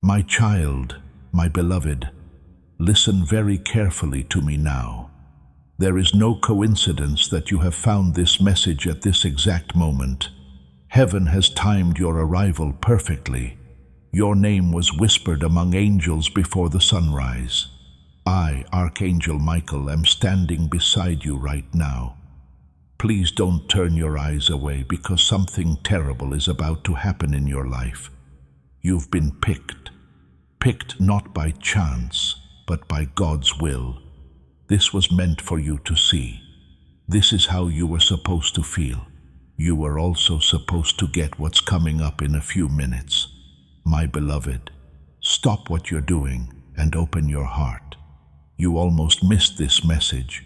My child, my beloved, listen very carefully to me now. There is no coincidence that you have found this message at this exact moment. Heaven has timed your arrival perfectly. Your name was whispered among angels before the sunrise. I, Archangel Michael, am standing beside you right now. Please don't turn your eyes away because something terrible is about to happen in your life. You've been picked not by chance, but by God's will. This was meant for you to see. This is how you were supposed to feel. You were also supposed to get what's coming up in a few minutes. My beloved, stop what you're doing and open your heart. You almost missed this message.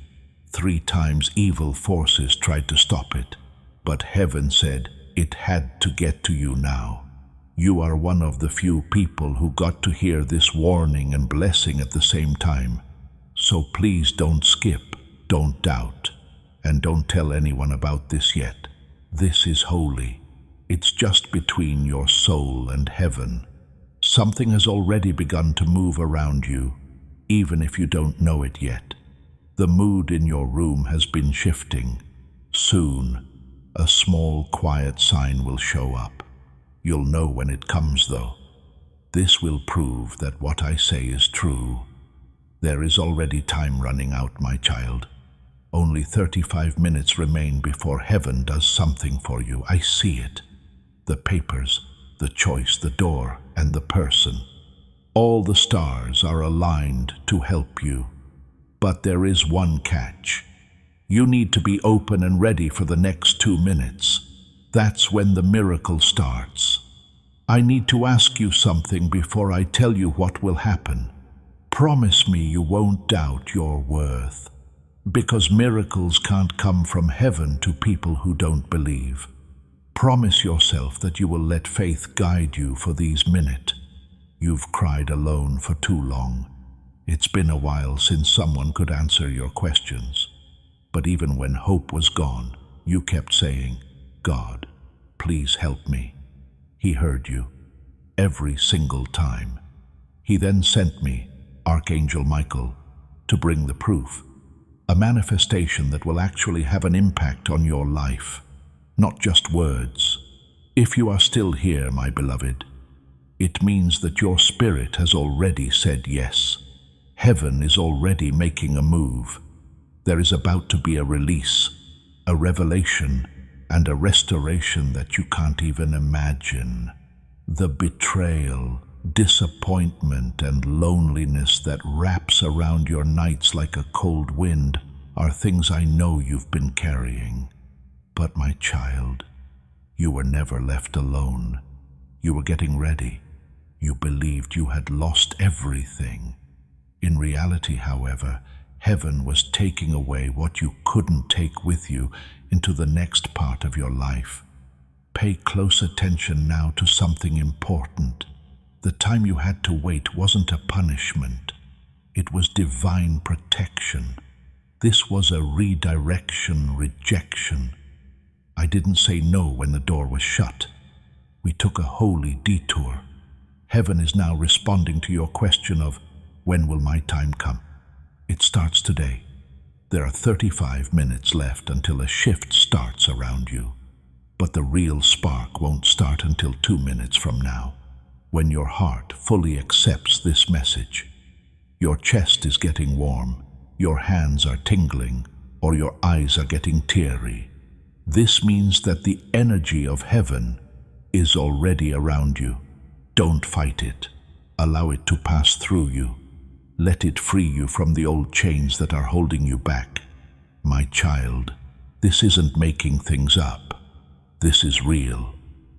3 times evil forces tried to stop it, but heaven said it had to get to you now. You are one of the few people who got to hear this warning and blessing at the same time. So please don't skip, don't doubt, and don't tell anyone about this yet. This is holy. It's just between your soul and heaven. Something has already begun to move around you, even if you don't know it yet. The mood in your room has been shifting. Soon, a small, quiet sign will show up. You'll know when it comes, though. This will prove that what I say is true. There is already time running out, my child. Only 35 minutes remain before heaven does something for you. I see it. The papers, the choice, the door, and the person. All the stars are aligned to help you. But there is one catch. You need to be open and ready for the next 2 minutes. That's when the miracle starts. I need to ask you something before I tell you what will happen. Promise me you won't doubt your worth. Because miracles can't come from heaven to people who don't believe. Promise yourself that you will let faith guide you for these minutes. You've cried alone for too long. It's been a while since someone could answer your questions. But even when hope was gone, you kept saying, God, please help me. He heard you, every single time. He then sent me, Archangel Michael, to bring the proof, a manifestation that will actually have an impact on your life, not just words. If you are still here, my beloved, it means that your spirit has already said yes. Heaven is already making a move. There is about to be a release, a revelation, and a restoration that you can't even imagine. The betrayal, disappointment, and loneliness that wraps around your nights like a cold wind are things I know you've been carrying. But my child, you were never left alone. You were getting ready. You believed you had lost everything. In reality, however, heaven was taking away what you couldn't take with you into the next part of your life. Pay close attention now to something important. The time you had to wait wasn't a punishment. It was divine protection. This was a redirection, rejection. I didn't say no when the door was shut. We took a holy detour. Heaven is now responding to your question of, when will my time come? It starts today. There are 35 minutes left until a shift starts around you. But the real spark won't start until 2 minutes from now, when your heart fully accepts this message. Your chest is getting warm, your hands are tingling, or your eyes are getting teary. This means that the energy of heaven is already around you. Don't fight it. Allow it to pass through you. Let it free you from the old chains that are holding you back. My child, this isn't making things up. This is real.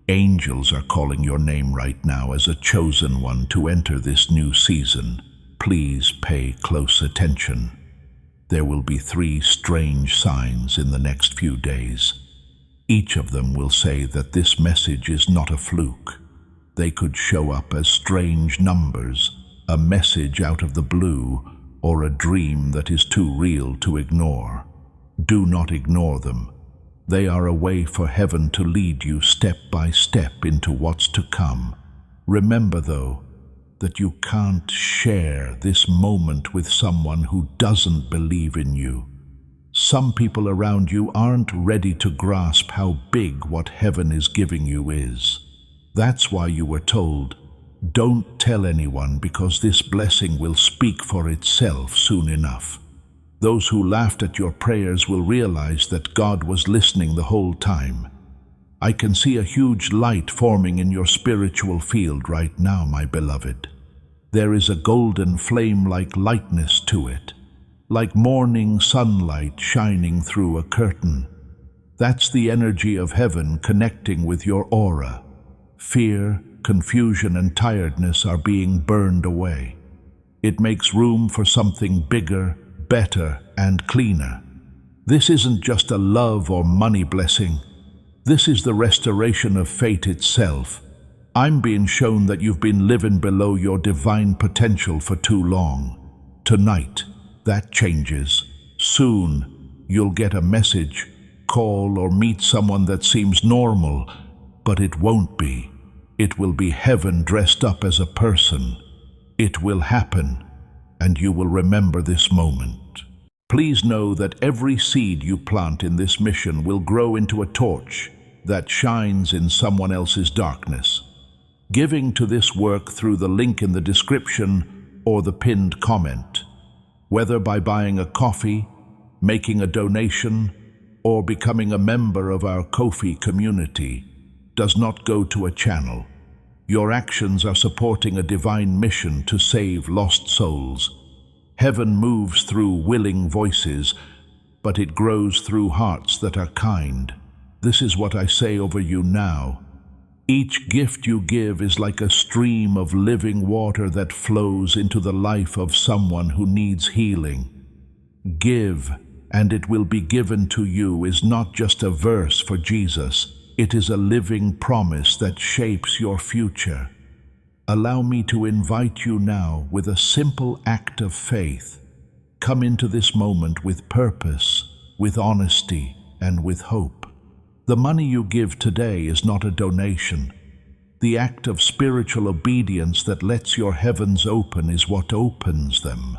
Angels are calling your name right now as a chosen one to enter this new season. Please pay close attention. There will be 3 strange signs in the next few days. Each of them will say that this message is not a fluke. They could show up as strange numbers, a message out of the blue, or a dream that is too real to ignore. Do not ignore them. They are a way for heaven to lead you step by step into what's to come. Remember, though, that you can't share this moment with someone who doesn't believe in you. Some people around you aren't ready to grasp how big what heaven is giving you is. That's why you were told, don't tell anyone, because this blessing will speak for itself soon enough. Those who laughed at your prayers will realize that God was listening the whole time. I can see a huge light forming in your spiritual field right now, my beloved. There is a golden flame-like lightness to it, like morning sunlight shining through a curtain. That's the energy of heaven connecting with your aura. Fear, confusion, and tiredness are being burned away. It makes room for something bigger, better, and cleaner. This isn't just a love or money blessing. This is the restoration of fate itself. I'm being shown that you've been living below your divine potential for too long. Tonight, that changes. Soon, you'll get a message, call, or meet someone that seems normal, but it won't be. It will be heaven dressed up as a person. It will happen, and you will remember this moment. Please know that every seed you plant in this mission will grow into a torch that shines in someone else's darkness. Giving to this work through the link in the description or the pinned comment, whether by buying a coffee, making a donation, or becoming a member of our Ko-fi community, does not go to a channel. Your actions are supporting a divine mission to save lost souls. Heaven moves through willing voices, but it grows through hearts that are kind. This is what I say over you now. Each gift you give is like a stream of living water that flows into the life of someone who needs healing. Give, and it will be given to you is not just a verse for Jesus. It is a living promise that shapes your future. Allow me to invite you now with a simple act of faith. Come into this moment with purpose, with honesty, and with hope. The money you give today is not a donation. The act of spiritual obedience that lets your heavens open is what opens them.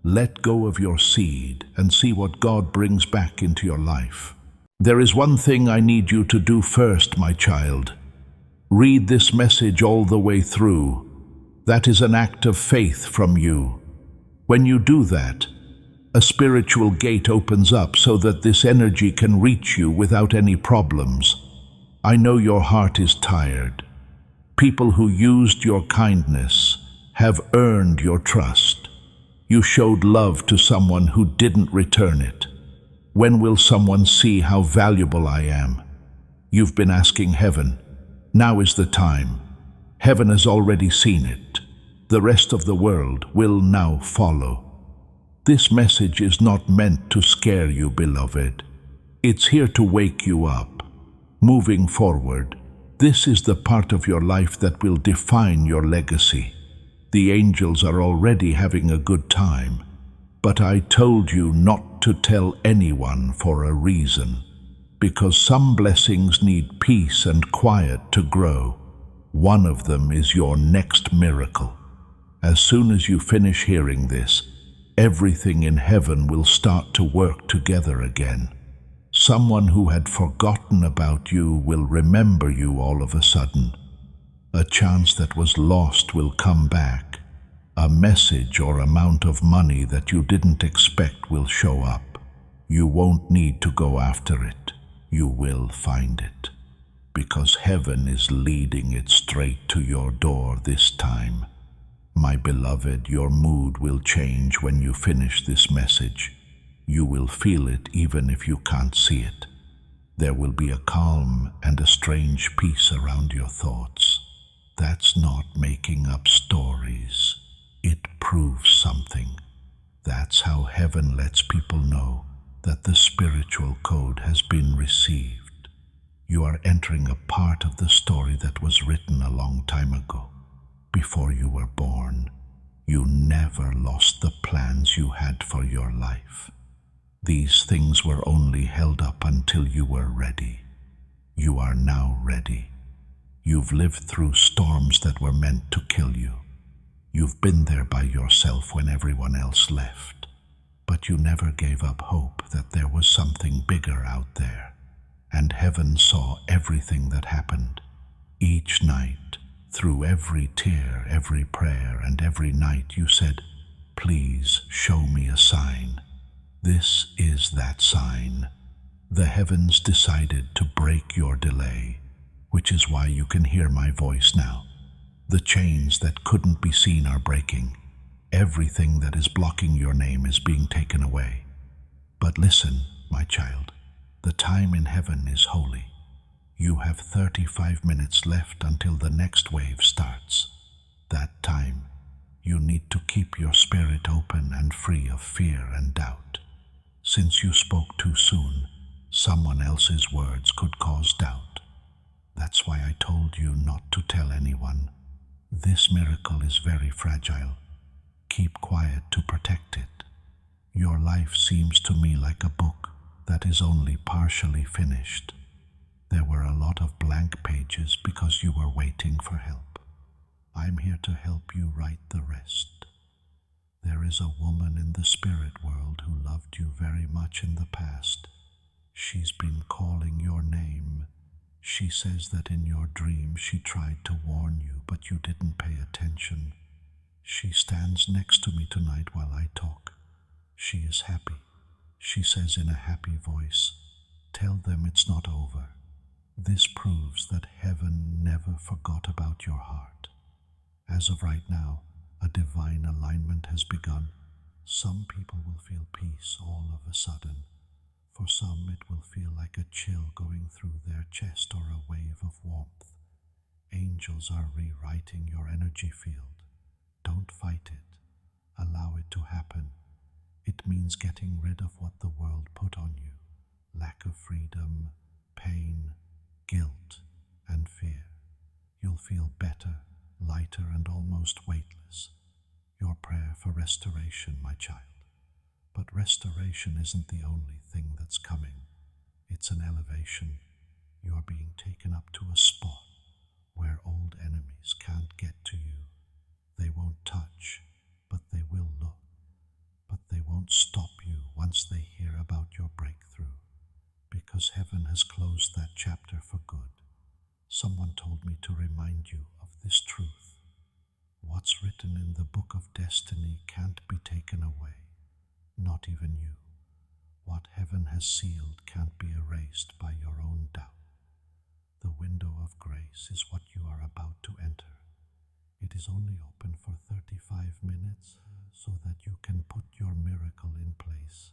Let go of your seed and see what God brings back into your life. There is one thing I need you to do first, my child. Read this message all the way through. That is an act of faith from you. When you do that, a spiritual gate opens up so that this energy can reach you without any problems. I know your heart is tired. People who used your kindness have earned your trust. You showed love to someone who didn't return it. When will someone see how valuable I am? You've been asking heaven. Now is the time. Heaven has already seen it. The rest of the world will now follow. This message is not meant to scare you, beloved. It's here to wake you up. Moving forward, this is the part of your life that will define your legacy. The angels are already having a good time, but I told you not to tell anyone for a reason, because some blessings need peace and quiet to grow. One of them is your next miracle. As soon as you finish hearing this, everything in heaven will start to work together again. Someone who had forgotten about you will remember you all of a sudden. A chance that was lost will come back. A message or amount of money that you didn't expect will show up. You won't need to go after it. You will find it. Because heaven is leading it straight to your door this time. My beloved, your mood will change when you finish this message. You will feel it even if you can't see it. There will be a calm and a strange peace around your thoughts. That's not making up stories. It proves something. That's how heaven lets people know that the spiritual code has been received. You are entering a part of the story that was written a long time ago. Before you were born, you never lost the plans you had for your life. These things were only held up until you were ready. You are now ready. You've lived through storms that were meant to kill you. You've been there by yourself when everyone else left, but you never gave up hope that there was something bigger out there. And heaven saw everything that happened. Each night, through every tear, every prayer, and every night you said, "Please show me a sign." This is that sign. The heavens decided to break your delay, which is why you can hear my voice now. The chains that couldn't be seen are breaking. Everything that is blocking your name is being taken away. But listen, my child, the time in heaven is holy. You have 35 minutes left until the next wave starts. That time, you need to keep your spirit open and free of fear and doubt. Since you spoke too soon, someone else's words could cause doubt. That's why I told you not to tell anyone. This miracle is very fragile. Keep quiet to protect it. Your life seems to me like a book that is only partially finished. There were a lot of blank pages because you were waiting for help. I'm here to help you write the rest. There is a woman in the spirit world who loved you very much in the past. She's been calling your name. She says that in your dream she tried to warn you, but you didn't pay attention. She stands next to me tonight while I talk. She is happy. She says in a happy voice, "Tell them it's not over." This proves that heaven never forgot about your heart. As of right now, a divine alignment has begun. Some people will feel peace all of a sudden. For some, it will feel like a chill going through their chest or a wave of warmth. Angels are rewriting your energy field. Don't fight it. Allow it to happen. It means getting rid of what the world put on you. Lack of freedom, pain, guilt, and fear. You'll feel better, lighter, and almost weightless. Your prayer for restoration, my child. But restoration isn't the only thing that's coming. It's an elevation. You're being taken up to a spot where old enemies can't get to you. They won't touch, but they will look. But they won't stop you once they hear about your breakthrough, because heaven has closed that chapter for good. Someone told me to remind you of this truth. What's written in the book of destiny can't be taken away. Not even you. What heaven has sealed can't be erased by your own doubt. The window of grace is what you are about to enter. It is only open for 35 minutes so that you can put your miracle in place.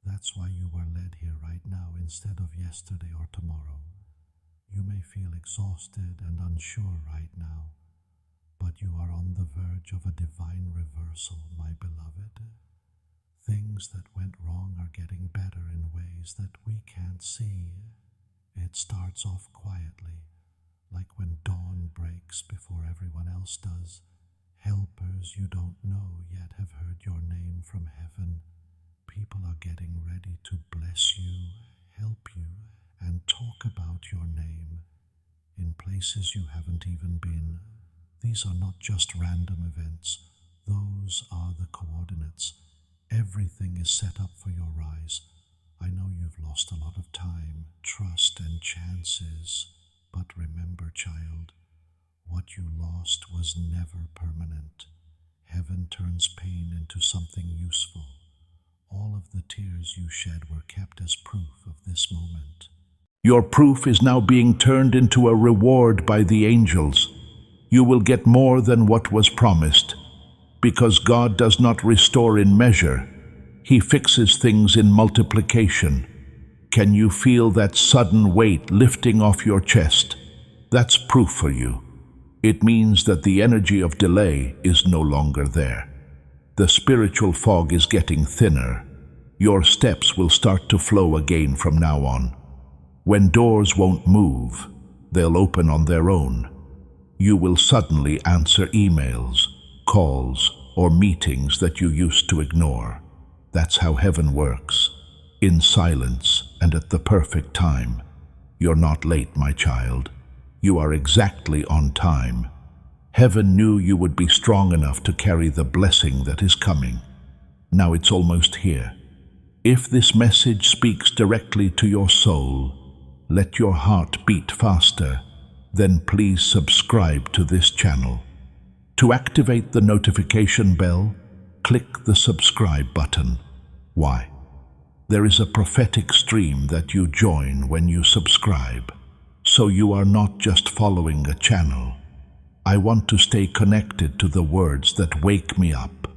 That's why you were led here right now instead of yesterday or tomorrow. You may feel exhausted and unsure right now, but you are on the verge of a divine reversal, my beloved. Things that went wrong are getting better in ways that we can't see. It starts off quietly, like when dawn breaks before everyone else does. Helpers you don't know yet have heard your name from heaven. People are getting ready to bless you, help you, and talk about your name in places you haven't even been. These are not just random events. Those are the coordinates. Everything is set up for your rise. I know you've lost a lot of time, trust, and chances, but remember, child, what you lost was never permanent. Heaven turns pain into something useful. All of the tears you shed were kept as proof of this moment. Your proof is now being turned into a reward by the angels. You will get more than what was promised. Because God does not restore in measure, He fixes things in multiplication. Can you feel that sudden weight lifting off your chest? That's proof for you. It means that the energy of delay is no longer there. The spiritual fog is getting thinner. Your steps will start to flow again from now on. When doors won't move, they'll open on their own. You will suddenly answer emails, calls, or meetings that you used to ignore. That's how heaven works, in silence and at the perfect time. You're not late, my child. You are exactly on time. Heaven knew you would be strong enough to carry the blessing that is coming. Now it's almost here. If this message speaks directly to your soul, let your heart beat faster. Then please subscribe to this channel. To activate the notification bell, click the subscribe button. Why? There is a prophetic stream that you join when you subscribe. So you are not just following a channel. I want to stay connected to the words that wake me up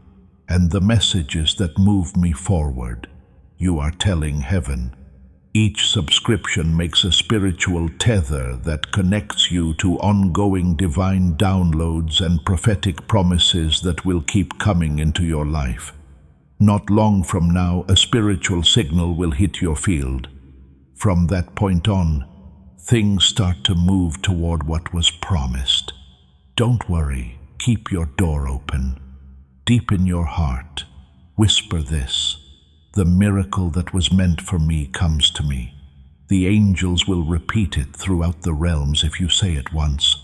and the messages that move me forward. You are telling heaven. Each subscription makes a spiritual tether that connects you to ongoing divine downloads and prophetic promises that will keep coming into your life. Not long from now, a spiritual signal will hit your field. From that point on, things start to move toward what was promised. Don't worry, keep your door open. Deep in your heart, whisper this: the miracle that was meant for me comes to me. The angels will repeat it throughout the realms if you say it once.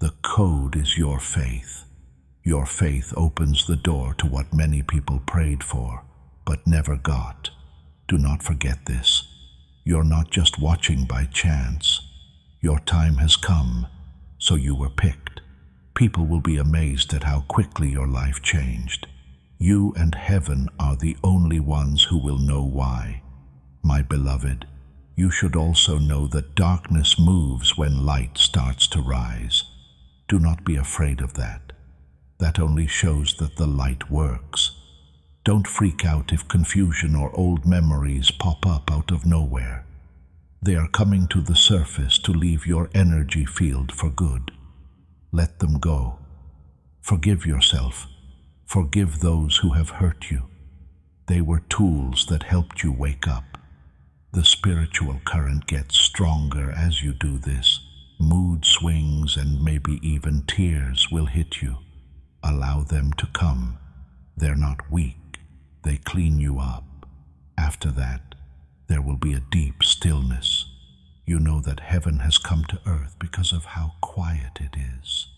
The code is your faith. Your faith opens the door to what many people prayed for, but never got. Do not forget this. You're not just watching by chance. Your time has come, so you were picked. People will be amazed at how quickly your life changed. You and heaven are the only ones who will know why. My beloved, you should also know that darkness moves when light starts to rise. Do not be afraid of that. That only shows that the light works. Don't freak out if confusion or old memories pop up out of nowhere. They are coming to the surface to leave your energy field for good. Let them go. Forgive yourself. Forgive those who have hurt you. They were tools that helped you wake up. The spiritual current gets stronger as you do this. Mood swings and maybe even tears will hit you. Allow them to come. They're not weak. They clean you up. After that, there will be a deep stillness. You know that heaven has come to earth because of how quiet it is.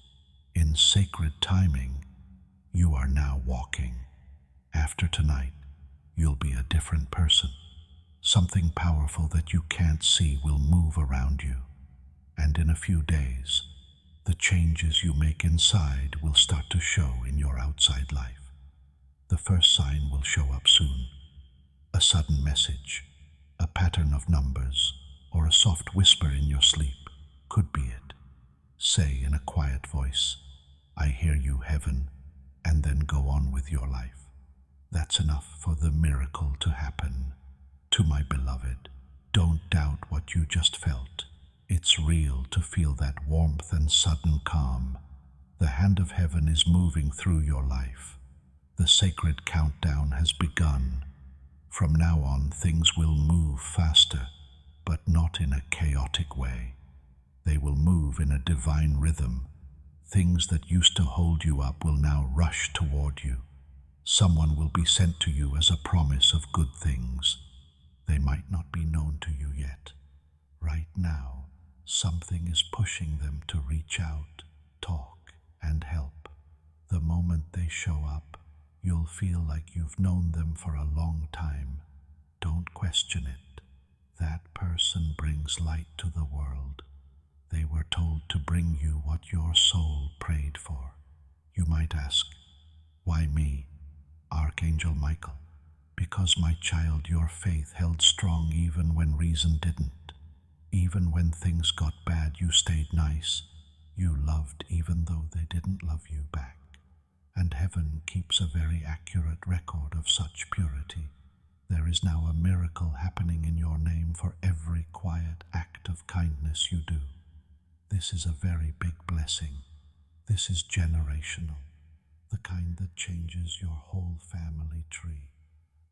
In sacred timing, you are now walking. After tonight, you'll be a different person. Something powerful that you can't see will move around you. And in a few days, the changes you make inside will start to show in your outside life. The first sign will show up soon. A sudden message, a pattern of numbers, or a soft whisper in your sleep. Could be it. Say in a quiet voice, "I hear you, heaven," and then go on with your life. That's enough for the miracle to happen. To my beloved, don't doubt what you just felt. It's real to feel that warmth and sudden calm. The hand of heaven is moving through your life. The sacred countdown has begun. From now on, things will move faster, but not in a chaotic way. They will move in a divine rhythm. Things that used to hold you up will now rush toward you. Someone will be sent to you as a promise of good things. They might not be known to you yet. Right now, something is pushing them to reach out, talk, and help. The moment they show up, you'll feel like you've known them for a long time. Don't question it. That person brings light to the world. They were told to bring you what your soul prayed for. You might ask, why me, Archangel Michael? Because, my child, your faith held strong even when reason didn't. Even when things got bad, you stayed nice. You loved even though they didn't love you back. And heaven keeps a very accurate record of such purity. There is now a miracle happening in your name for every quiet act of kindness you do. This is a very big blessing. This is generational, the kind that changes your whole family tree.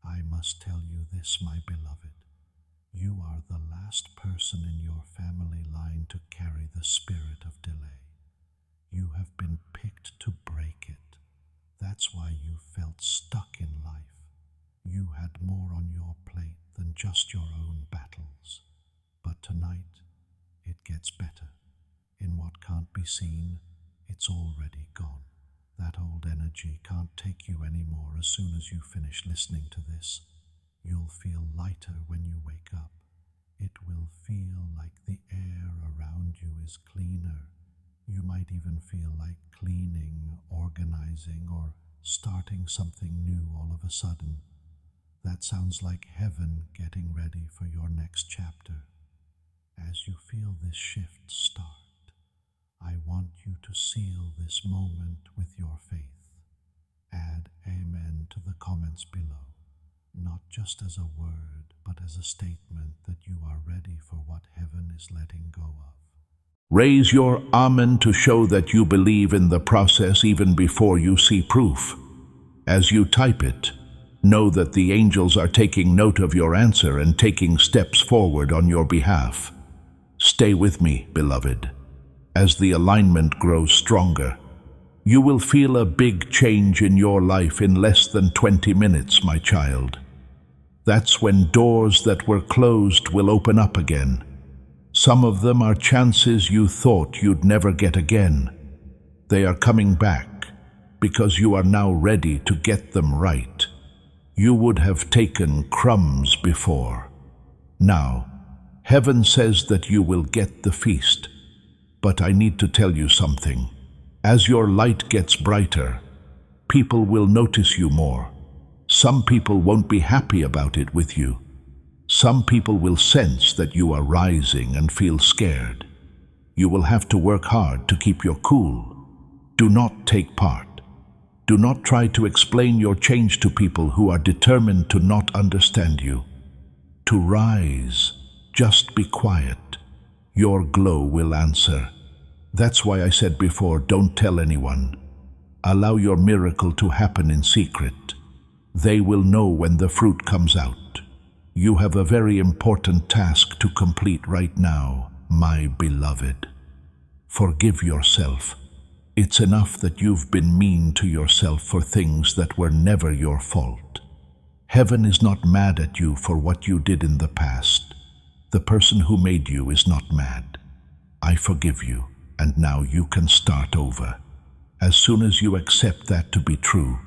I must tell you this, my beloved. You are the last person in your family line to carry the spirit of delay. You have been picked to break it. That's why you felt stuck in life. You had more on your plate than just your own battles. But tonight, it gets better. In what can't be seen, It's already gone. That old energy can't take you anymore. As soon as you finish listening to this, you'll feel lighter when you wake up. It will feel like the air around you is cleaner. You might even feel like cleaning, organizing, or starting something new all of a sudden. That sounds like heaven getting ready for your next chapter. As you feel this shift start, I want you to seal this moment with your faith. Add amen to the comments below, not just as a word, but as a statement that you are ready for what heaven is letting go of. Raise your amen to show that you believe in the process even before you see proof. As you type it, know that the angels are taking note of your answer and taking steps forward on your behalf. Stay with me, beloved. As the alignment grows stronger, you will feel a big change in your life in less than 20 minutes, my child. That's when doors that were closed will open up again. Some of them are chances you thought you'd never get again. They are coming back because you are now ready to get them right. You would have taken crumbs before. Now, heaven says that you will get the feast. But I need to tell you something. As your light gets brighter, people will notice you more. Some people won't be happy about it with you. Some people will sense that you are rising and feel scared. You will have to work hard to keep your cool. Do not take part. Do not try to explain your change to people who are determined to not understand you. To rise, just be quiet. Your glow will answer. That's why I said before, don't tell anyone. Allow your miracle to happen in secret. They will know when the fruit comes out. You have a very important task to complete right now, my beloved. Forgive yourself. It's enough that you've been mean to yourself for things that were never your fault. Heaven is not mad at you for what you did in the past. The person who made you is not mad. I forgive you, and now you can start over. As soon as you accept that to be true,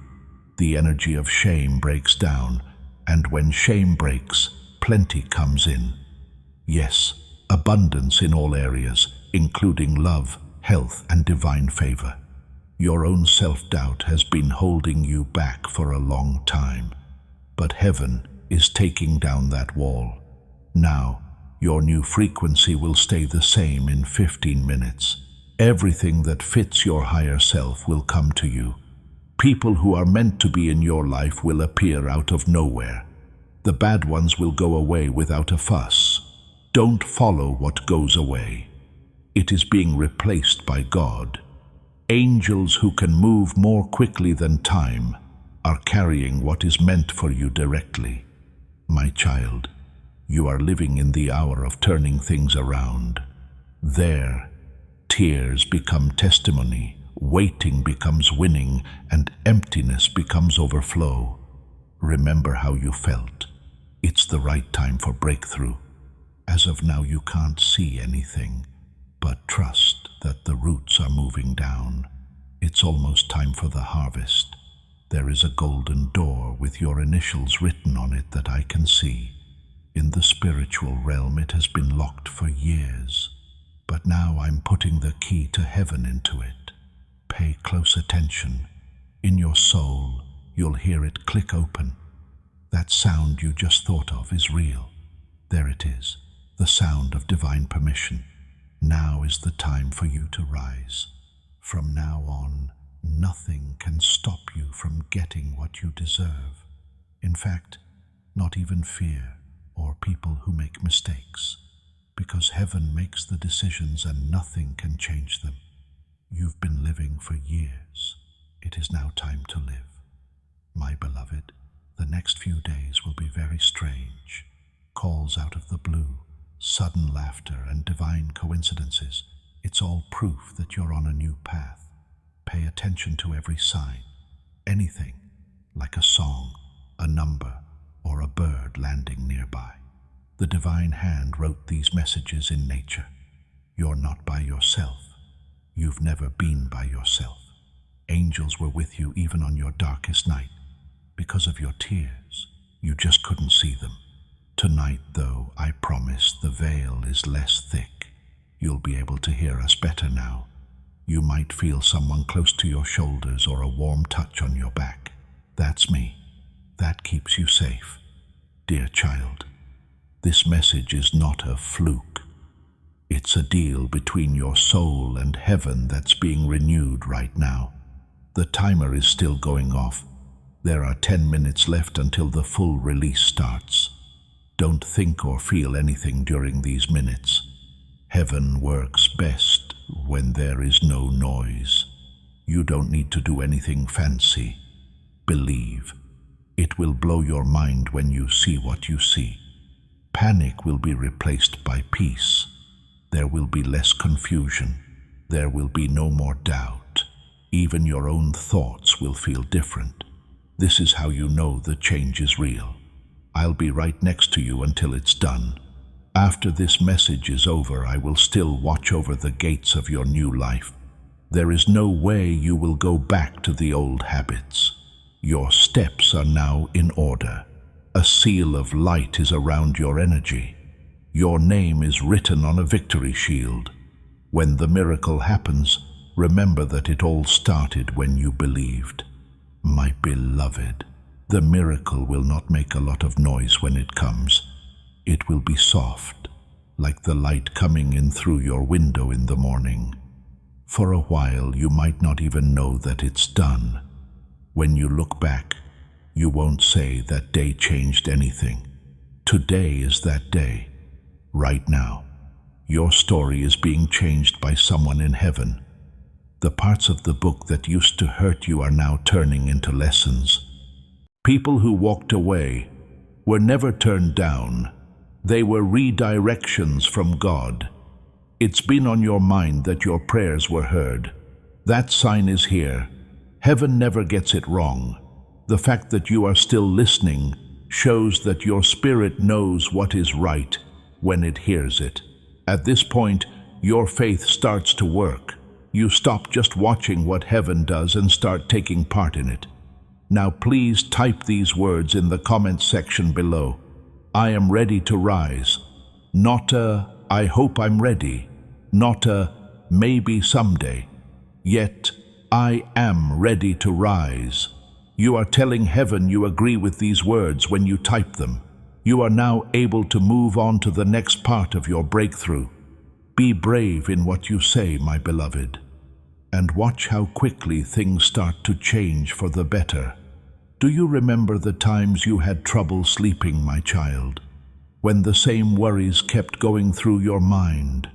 the energy of shame breaks down, and when shame breaks, plenty comes in. Yes, abundance in all areas, including love, health, and divine favor. Your own self-doubt has been holding you back for a long time, but heaven is taking down that wall. Now, your new frequency will stay the same in 15 minutes. Everything that fits your higher self will come to you. People who are meant to be in your life will appear out of nowhere. The bad ones will go away without a fuss. Don't follow what goes away. It is being replaced by God. Angels who can move more quickly than time are carrying what is meant for you directly. My child, you are living in the hour of turning things around. There, tears become testimony, waiting becomes winning, and emptiness becomes overflow. Remember how you felt. It's the right time for breakthrough. As of now, you can't see anything, but trust that the roots are moving down. It's almost time for the harvest. There is a golden door with your initials written on it that I can see. In the spiritual realm, it has been locked for years, but now I'm putting the key to heaven into it. Pay close attention. In your soul, you'll hear it click open. That sound you just thought of is real. There it is, the sound of divine permission. Now is the time for you to rise. From now on, nothing can stop you from getting what you deserve. In fact, not even fear or people who make mistakes, because heaven makes the decisions and nothing can change them. You've been living for years. It is now time to live. My beloved, the next few days will be very strange. Calls out of the blue, sudden laughter, and divine coincidences. It's all proof that you're on a new path. Pay attention to every sign. Anything, like a song, a number, or a bird landing nearby. The divine hand wrote these messages in nature. You're not by yourself. You've never been by yourself. Angels were with you even on your darkest night. Because of your tears, you just couldn't see them. Tonight, though, I promise the veil is less thick. You'll be able to hear us better now. You might feel someone close to your shoulders or a warm touch on your back. That's me. That keeps you safe. Dear child, this message is not a fluke. It's a deal between your soul and heaven that's being renewed right now. The timer is still going off. There are 10 minutes left until the full release starts. Don't think or feel anything during these minutes. Heaven works best when there is no noise. You don't need to do anything fancy. Believe. It will blow your mind when you see what you see. Panic will be replaced by peace. There will be less confusion. There will be no more doubt. Even your own thoughts will feel different. This is how you know the change is real. I'll be right next to you until it's done. After this message is over, I will still watch over the gates of your new life. There is no way you will go back to the old habits. Your steps are now in order. A seal of light is around your energy. Your name is written on a victory shield. When the miracle happens, remember that it all started when you believed. My beloved, the miracle will not make a lot of noise when it comes. It will be soft, like the light coming in through your window in the morning. For a while, you might not even know that it's done. When you look back, you won't say that day changed anything. Today is that day. Right now, your story is being changed by someone in heaven. The parts of the book that used to hurt you are now turning into lessons. People who walked away were never turned down. They were redirections from God. It's been on your mind that your prayers were heard. That sign is here. Heaven never gets it wrong. The fact that you are still listening shows that your spirit knows what is right when it hears it. At this point, your faith starts to work. You stop just watching what heaven does and start taking part in it. Now please type these words in the comment section below. I am ready to rise. Not a, I hope I'm ready. Not a, maybe someday. Yet, I am ready to rise. You are telling heaven you agree with these words when you type them. You are now able to move on to the next part of your breakthrough. Be brave in what you say, my beloved, and watch how quickly things start to change for the better. Do you remember the times you had trouble sleeping, my child? When the same worries kept going through your mind?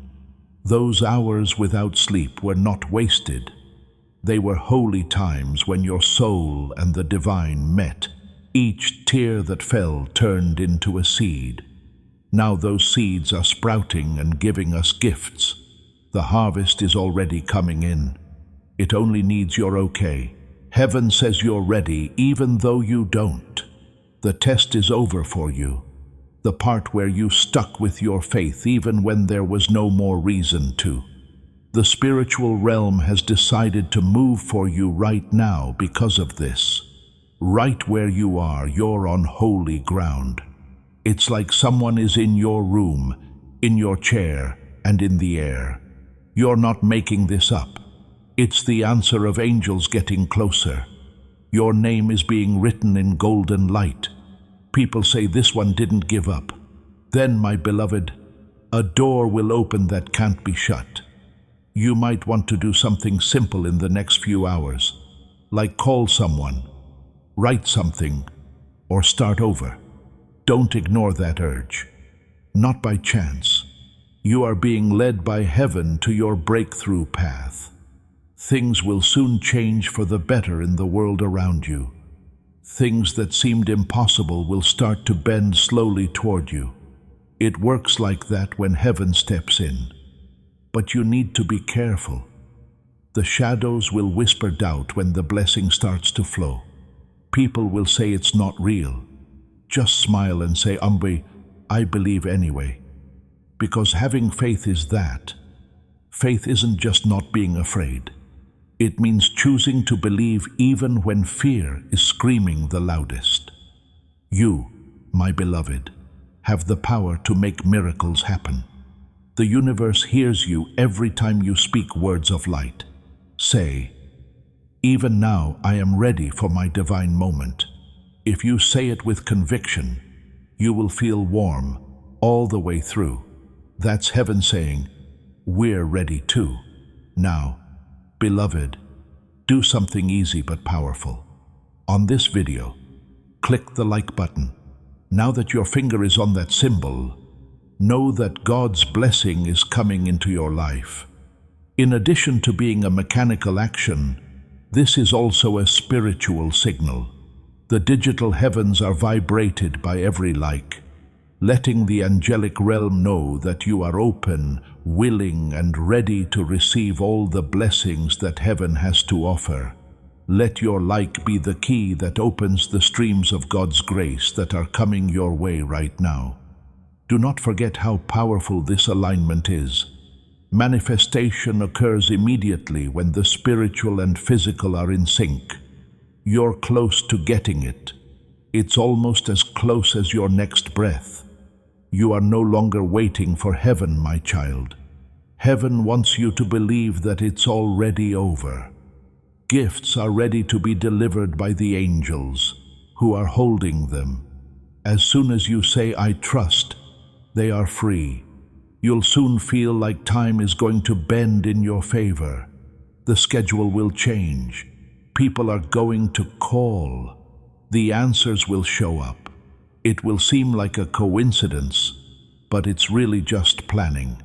Those hours without sleep were not wasted. They were holy times when your soul and the divine met. Each tear that fell turned into a seed. Now those seeds are sprouting and giving us gifts. The harvest is already coming in. It only needs your okay. Heaven says you're ready, even though you don't. The test is over for you. The part where you stuck with your faith even when there was no more reason to. The spiritual realm has decided to move for you right now because of this. Right where you are, you're on holy ground. It's like someone is in your room, in your chair, and in the air. You're not making this up. It's the answer of angels getting closer. Your name is being written in golden light. People say this one didn't give up. Then, my beloved, a door will open that can't be shut. You might want to do something simple in the next few hours, like call someone, write something, or start over. Don't ignore that urge. Not by chance. You are being led by heaven to your breakthrough path. Things will soon change for the better in the world around you. Things that seemed impossible will start to bend slowly toward you. It works like that when heaven steps in. But you need to be careful. The shadows will whisper doubt when the blessing starts to flow. People will say it's not real. Just smile and say, I believe anyway. Because having faith is that. Faith isn't just not being afraid. It means choosing to believe even when fear is screaming the loudest. You, my beloved, have the power to make miracles happen. The universe hears you every time you speak words of light. Say, "Even now I am ready for my divine moment." If you say it with conviction, you will feel warm all the way through. That's heaven saying, "We're ready too." Now, beloved, do something easy but powerful. On this video, click the like button. Now that your finger is on that symbol, know that God's blessing is coming into your life. In addition to being a mechanical action, this is also a spiritual signal. The digital heavens are vibrated by every like, letting the angelic realm know that you are open, willing, and ready to receive all the blessings that heaven has to offer. Let your like be the key that opens the streams of God's grace that are coming your way right now. Do not forget how powerful this alignment is. Manifestation occurs immediately when the spiritual and physical are in sync. You're close to getting it. It's almost as close as your next breath. You are no longer waiting for heaven, my child. Heaven wants you to believe that it's already over. Gifts are ready to be delivered by the angels, who are holding them. As soon as you say, "I trust," they are free. You'll soon feel like time is going to bend in your favor. The schedule will change. People are going to call. The answers will show up. It will seem like a coincidence, but it's really just planning.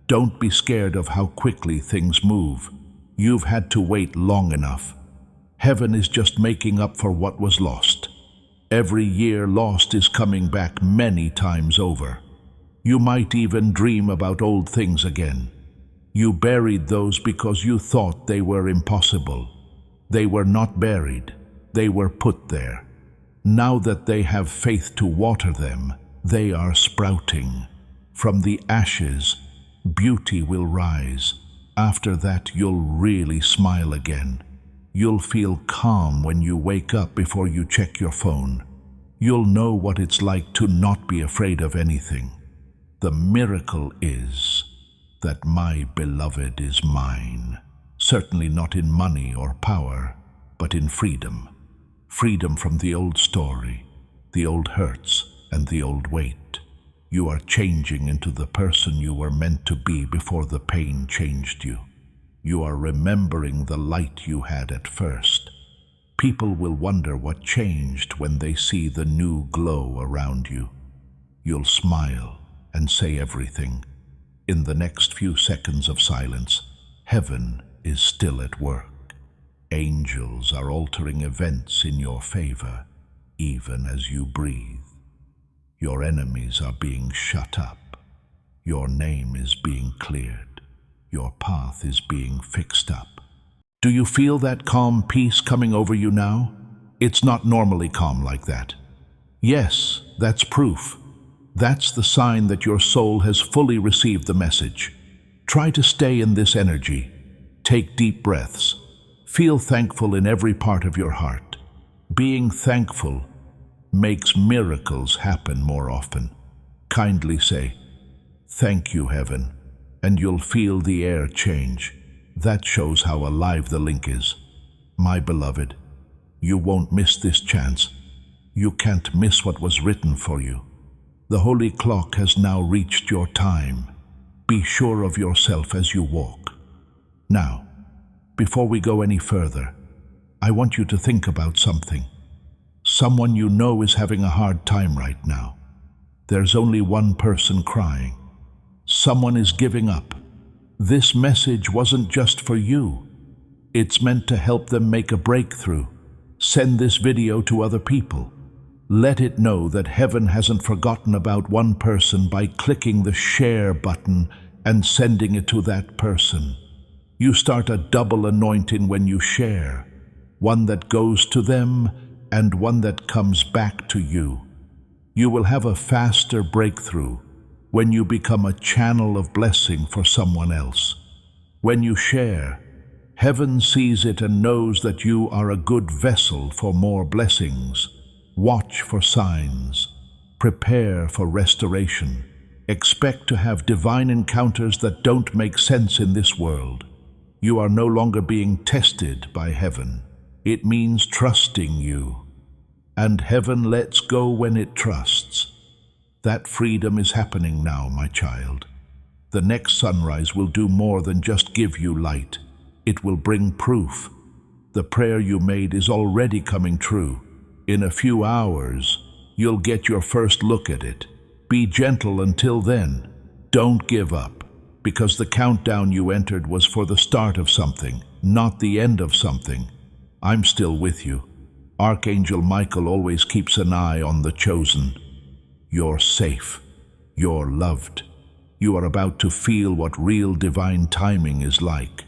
Don't be scared of how quickly things move. You've had to wait long enough. Heaven is just making up for what was lost. Every year lost is coming back many times over. You might even dream about old things again. You buried those because you thought they were impossible. They were not buried. They were put there. Now that they have faith to water them, they are sprouting. From the ashes, beauty will rise. After that, you'll really smile again. You'll feel calm when you wake up before you check your phone. You'll know what it's like to not be afraid of anything. The miracle is that my beloved is mine. Certainly not in money or power, but in freedom. Freedom from the old story, the old hurts, and the old weight. You are changing into the person you were meant to be before the pain changed you. You are remembering the light you had at first. People will wonder what changed when they see the new glow around you. You'll smile and say everything. In the next few seconds of silence, heaven is still at work. Angels are altering events in your favor, even as you breathe. Your enemies are being shut up. Your name is being cleared. Your path is being fixed up. Do you feel that calm peace coming over you now? It's not normally calm like that. Yes, that's proof. That's the sign that your soul has fully received the message. Try to stay in this energy. Take deep breaths. Feel thankful in every part of your heart. Being thankful makes miracles happen more often. Kindly say, "Thank you, heaven," and you'll feel the air change. That shows how alive the link is. My beloved, you won't miss this chance. You can't miss what was written for you. The holy clock has now reached your time. Be sure of yourself as you walk. Now, before we go any further, I want you to think about something. Someone you know is having a hard time right now. There's only one person crying. Someone is giving up. This message wasn't just for you. It's meant to help them make a breakthrough. Send this video to other people. Let it know that heaven hasn't forgotten about one person by clicking the share button and sending it to that person. You start a double anointing when you share, one that goes to them and one that comes back to you. You will have a faster breakthrough when you become a channel of blessing for someone else. When you share, heaven sees it and knows that you are a good vessel for more blessings. Watch for signs. Prepare for restoration. Expect to have divine encounters that don't make sense in this world. You are no longer being tested by heaven. It means trusting you. And heaven lets go when it trusts. That freedom is happening now, my child. The next sunrise will do more than just give you light. It will bring proof. The prayer you made is already coming true. In a few hours, you'll get your first look at it. Be gentle until then. Don't give up, because the countdown you entered was for the start of something, not the end of something. I'm still with you. Archangel Michael always keeps an eye on the chosen. You're safe. You're loved. You are about to feel what real divine timing is like.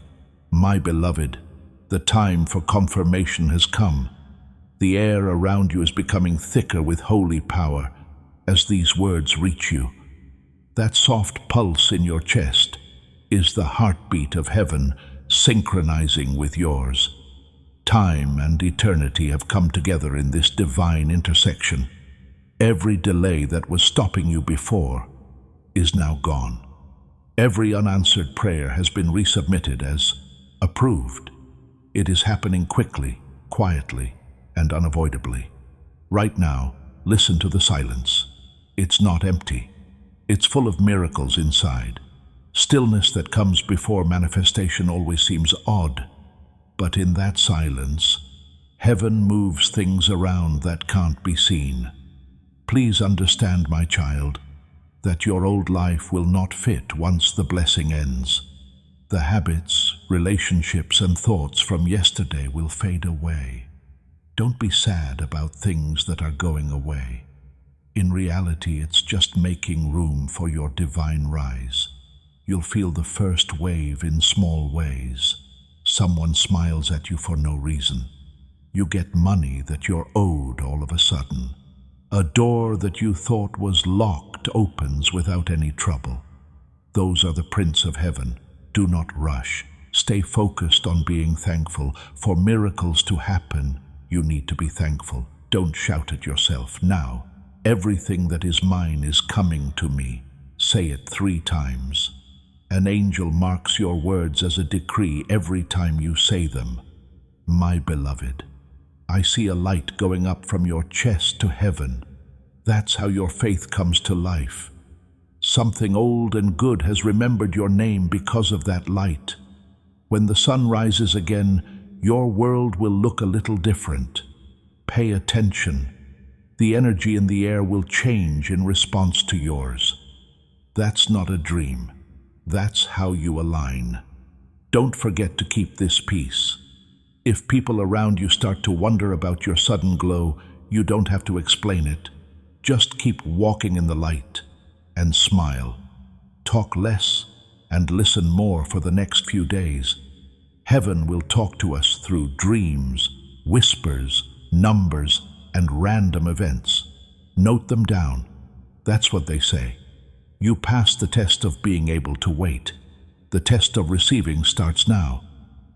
My beloved, the time for confirmation has come. The air around you is becoming thicker with holy power as these words reach you. That soft pulse in your chest is the heartbeat of heaven synchronizing with yours. Time and eternity have come together in this divine intersection. Every delay that was stopping you before is now gone. Every unanswered prayer has been resubmitted as approved. It is happening quickly, quietly, and unavoidably. Right now, listen to the silence. It's not empty. It's full of miracles inside. Stillness that comes before manifestation always seems odd, but in that silence, heaven moves things around that can't be seen. Please understand, my child, that your old life will not fit once the blessing ends. The habits, relationships, and thoughts from yesterday will fade away. Don't be sad about things that are going away. In reality, it's just making room for your divine rise. You'll feel the first wave in small ways. Someone smiles at you for no reason. You get money that you're owed all of a sudden. A door that you thought was locked opens without any trouble. Those are the prints of heaven. Do not rush. Stay focused on being thankful. For miracles to happen, you need to be thankful. Don't shout at yourself. Now, everything that is mine is coming to me. Say it 3 times. An angel marks your words as a decree every time you say them. My beloved, I see a light going up from your chest to heaven. That's how your faith comes to life. Something old and good has remembered your name because of that light. When the sun rises again, your world will look a little different. Pay attention. The energy in the air will change in response to yours. That's not a dream. That's how you align. Don't forget to keep this peace. If people around you start to wonder about your sudden glow, you don't have to explain it. Just keep walking in the light and smile. Talk less and listen more for the next few days. Heaven will talk to us through dreams, whispers, numbers, and random events. Note them down. That's what they say. You passed the test of being able to wait. The test of receiving starts now.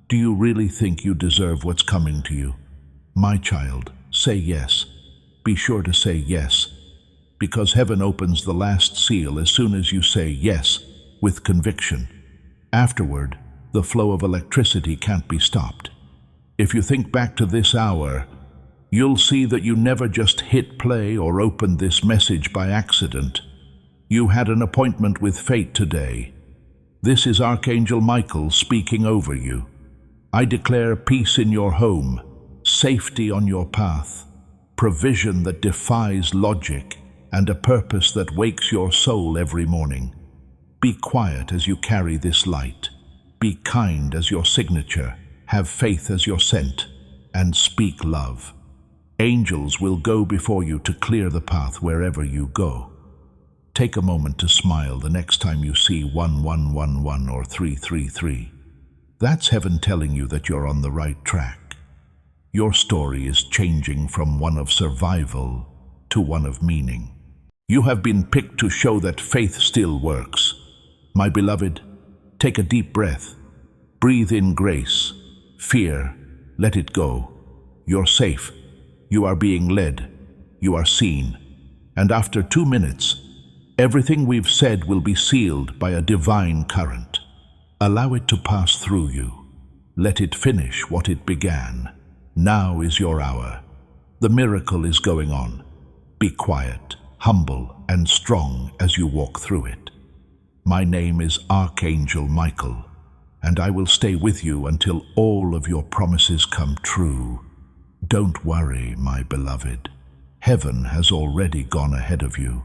Do you really think you deserve what's coming to you? My child, say yes. Be sure to say yes, because heaven opens the last seal as soon as you say yes with conviction. Afterward, the flow of electricity can't be stopped. If you think back to this hour, you'll see that you never just hit play or opened this message by accident. You had an appointment with fate today. This is Archangel Michael speaking over you. I declare peace in your home, safety on your path, provision that defies logic, and a purpose that wakes your soul every morning. Be quiet as you carry this light. Be kind as your signature. Have faith as your scent. And speak love. Angels will go before you to clear the path wherever you go. Take a moment to smile the next time you see 1111 or 333. That's heaven telling you that you're on the right track. Your story is changing from one of survival to one of meaning. You have been picked to show that faith still works. My beloved, take a deep breath. Breathe in grace. Fear, let it go. You're safe. You are being led. You are seen. And after 2 minutes, everything we've said will be sealed by a divine current. Allow it to pass through you. Let it finish what it began. Now is your hour. The miracle is going on. Be quiet, humble, and strong as you walk through it. My name is Archangel Michael, and I will stay with you until all of your promises come true. Don't worry, my beloved. Heaven has already gone ahead of you.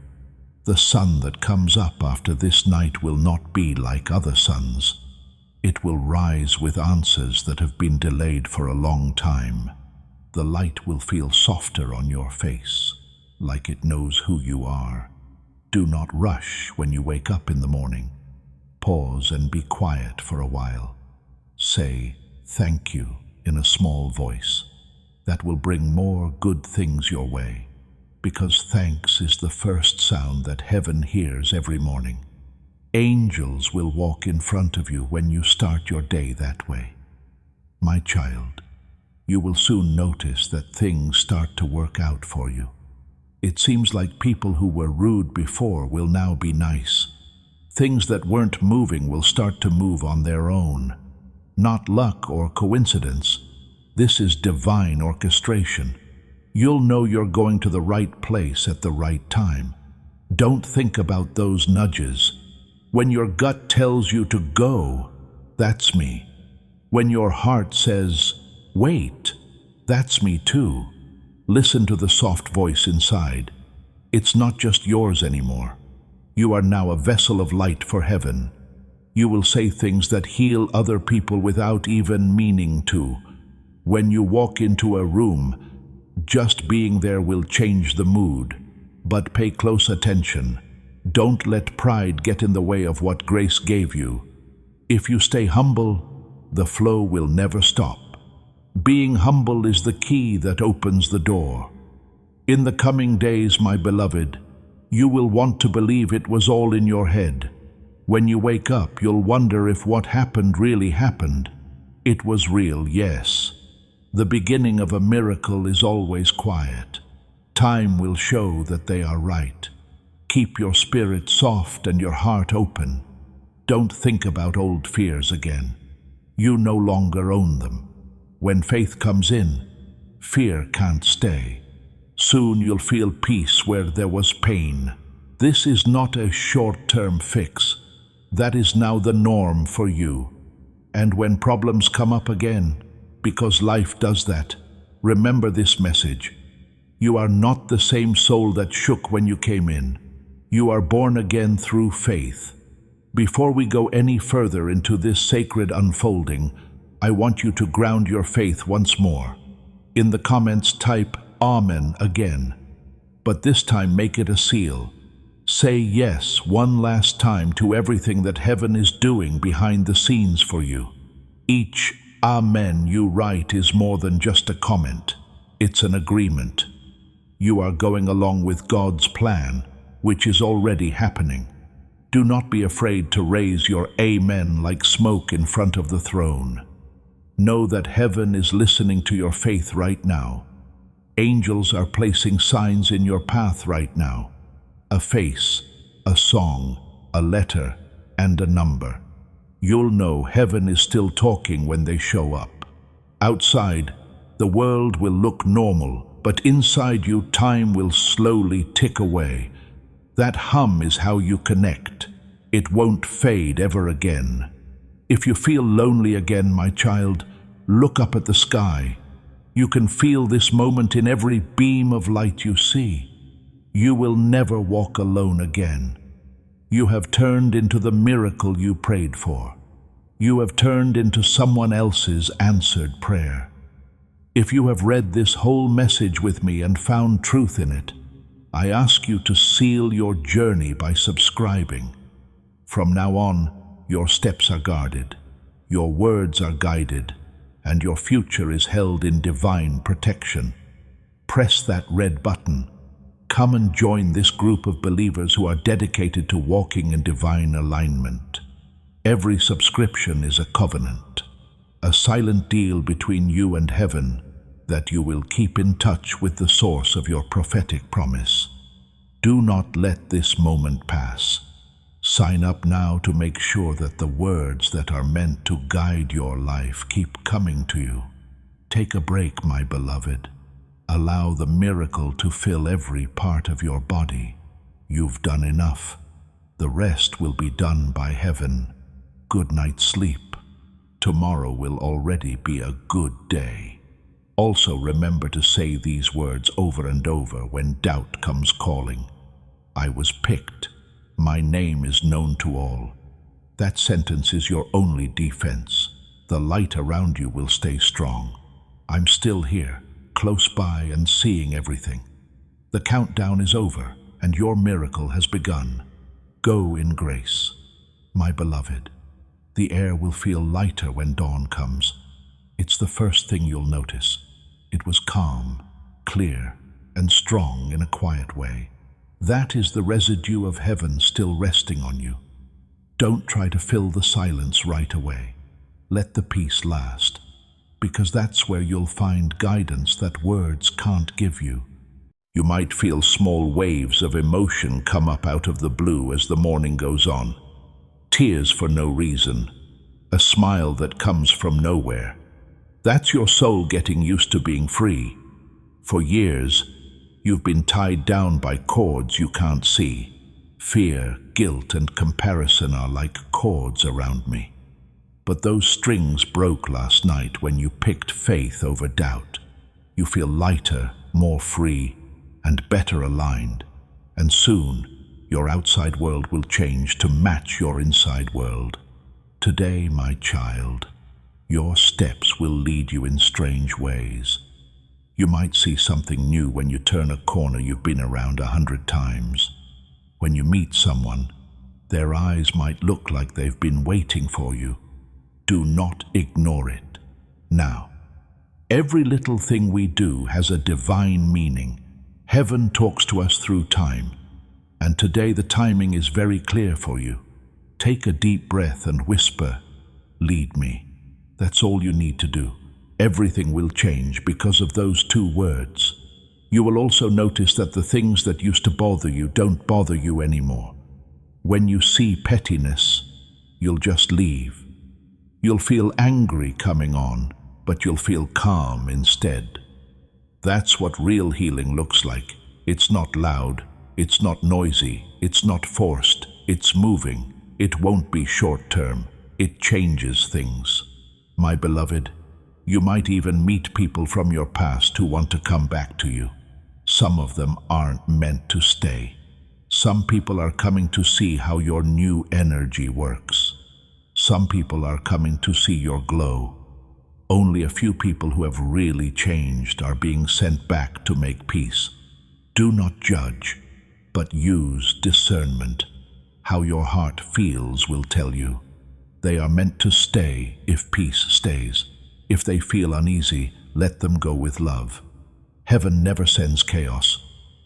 The sun that comes up after this night will not be like other suns. It will rise with answers that have been delayed for a long time. The light will feel softer on your face, like it knows who you are. Do not rush when you wake up in the morning. Pause and be quiet for a while. Say thank you in a small voice. That will bring more good things your way, because thanks is the first sound that heaven hears every morning. Angels will walk in front of you when you start your day that way. My child, you will soon notice that things start to work out for you. It seems like people who were rude before will now be nice. Things that weren't moving will start to move on their own. Not luck or coincidence. This is divine orchestration. You'll know you're going to the right place at the right time. Don't think about those nudges. When your gut tells you to go, that's me. When your heart says, wait, that's me too. Listen to the soft voice inside. It's not just yours anymore. You are now a vessel of light for heaven. You will say things that heal other people without even meaning to. When you walk into a room, just being there will change the mood. But pay close attention. Don't let pride get in the way of what grace gave you. If you stay humble, the flow will never stop. Being humble is the key that opens the door. In the coming days, my beloved, you will want to believe it was all in your head. When you wake up, you'll wonder if what happened really happened. It was real, yes. The beginning of a miracle is always quiet. Time will show that they are right. Keep your spirit soft and your heart open. Don't think about old fears again. You no longer own them. When faith comes in, fear can't stay. Soon you'll feel peace where there was pain. This is not a short-term fix. That is now the norm for you. And when problems come up again, because life does that, remember this message. You are not the same soul that shook when you came in. You are born again through faith. Before we go any further into this sacred unfolding, I want you to ground your faith once more. In the comments, type Amen again, but this time make it a seal. Say yes one last time to everything that heaven is doing behind the scenes for you. Each Amen you write is more than just a comment. It's an agreement. You are going along with God's plan, which is already happening. Do not be afraid to raise your Amen like smoke in front of the throne. Know that heaven is listening to your faith right now. Angels are placing signs in your path right now. A face, a song, a letter, and a number. You'll know heaven is still talking when they show up. Outside, the world will look normal, but inside you, time will slowly tick away. That hum is how you connect. It won't fade ever again. If you feel lonely again, my child, look up at the sky. You can feel this moment in every beam of light you see. You will never walk alone again. You have turned into the miracle you prayed for. You have turned into someone else's answered prayer. If you have read this whole message with me and found truth in it, I ask you to seal your journey by subscribing. From now on, your steps are guarded, your words are guided, and your future is held in divine protection. Press that red button. Come and join this group of believers who are dedicated to walking in divine alignment. Every subscription is a covenant. a silent deal between you and heaven that you will keep in touch with the source of your prophetic promise. Do not let this moment pass. Sign up now to make sure that the words that are meant to guide your life keep coming to you. Take a break, my beloved. Allow the miracle to fill every part of your body. You've done enough. The rest will be done by heaven. Good night's sleep. Tomorrow will already be a good day. Also remember to say these words over and over when doubt comes calling. I was picked. My name is known to all. That sentence is your only defense. The light around you will stay strong. I'm still here, close by and seeing everything. The countdown is over and your miracle has begun. Go in grace. My beloved, the air will feel lighter when dawn comes. It's the first thing you'll notice. It was calm, clear, and strong in a quiet way. That is the residue of heaven still resting on you. Don't try to fill the silence right away. Let the peace last, because that's where you'll find guidance that words can't give you. You might feel small waves of emotion come up out of the blue as the morning goes on. Tears for no reason, a smile that comes from nowhere. That's your soul getting used to being free. For years, you've been tied down by cords you can't see. Fear, guilt, and comparison are like cords around me. But those strings broke last night when you picked faith over doubt. You feel lighter, more free, and better aligned. And soon, your outside world will change to match your inside world. Today, my child, your steps will lead you in strange ways. You might see something new when you turn a corner you've been around 100 times. When you meet someone, their eyes might look like they've been waiting for you. Do not ignore it. Now, every little thing we do has a divine meaning. Heaven talks to us through time, and today the timing is very clear for you. Take a deep breath and whisper, "Lead me." That's all you need to do. Everything will change because of those 2 words. You will also notice that the things that used to bother you don't bother you anymore. When you see pettiness, you'll just leave. You'll feel angry coming on, but you'll feel calm instead. That's what real healing looks like. It's not loud, it's not noisy, it's not forced, it's moving. It won't be short-term. It changes things. My beloved, you might even meet people from your past who want to come back to you. Some of them aren't meant to stay. Some people are coming to see how your new energy works. Some people are coming to see your glow. Only a few people who have really changed are being sent back to make peace. Do not judge, but use discernment. How your heart feels will tell you. They are meant to stay if peace stays. If they feel uneasy, let them go with love. Heaven never sends chaos.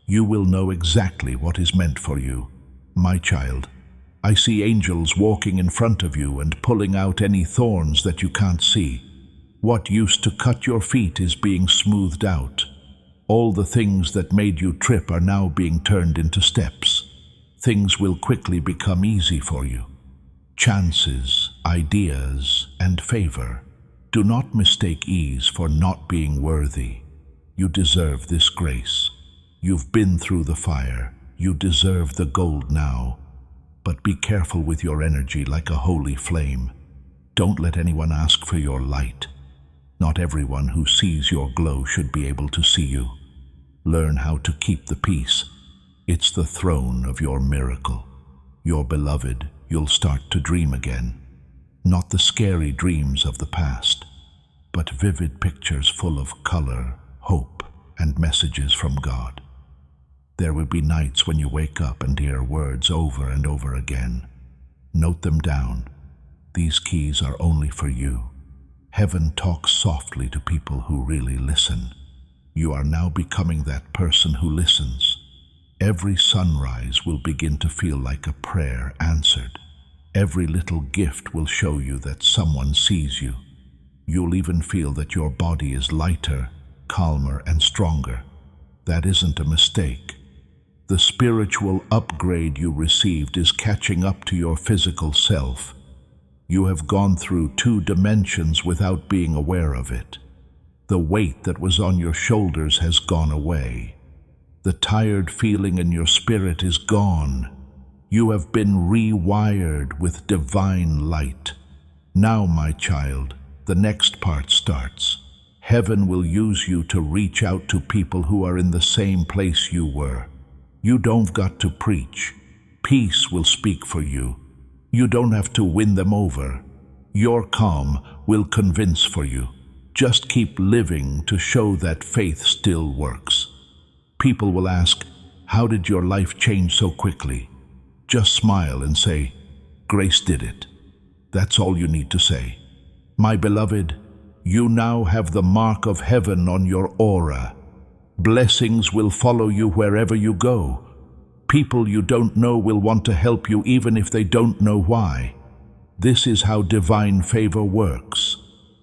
You will know exactly what is meant for you. My child, I see angels walking in front of you and pulling out any thorns that you can't see. What used to cut your feet is being smoothed out. All the things that made you trip are now being turned into steps. Things will quickly become easy for you. Chances, ideas, and favor. Do not mistake ease for not being worthy. You deserve this grace. You've been through the fire. You deserve the gold now. But be careful with your energy like a holy flame. Don't let anyone ask for your light. Not everyone who sees your glow should be able to see you. Learn how to keep the peace. It's the throne of your miracle. Your beloved, you'll start to dream again. Not the scary dreams of the past, but vivid pictures full of color, hope, and messages from God. There will be nights when you wake up and hear words over and over again. Note them down. These keys are only for you. Heaven talks softly to people who really listen. You are now becoming that person who listens. Every sunrise will begin to feel like a prayer answered. Every little gift will show you that someone sees you. You'll even feel that your body is lighter, calmer, and stronger. That isn't a mistake. The spiritual upgrade you received is catching up to your physical self. You have gone through 2 dimensions without being aware of it. The weight that was on your shoulders has gone away. The tired feeling in your spirit is gone. You have been rewired with divine light. Now, my child, the next part starts. Heaven will use you to reach out to people who are in the same place you were. You don't got to preach. Peace will speak for you. You don't have to win them over. Your calm will convince for you. Just keep living to show that faith still works. People will ask, how did your life change so quickly? Just smile and say, grace did it. That's all you need to say. My beloved, you now have the mark of heaven on your aura. Blessings will follow you wherever you go. People you don't know will want to help you even if they don't know why. This is how divine favor works.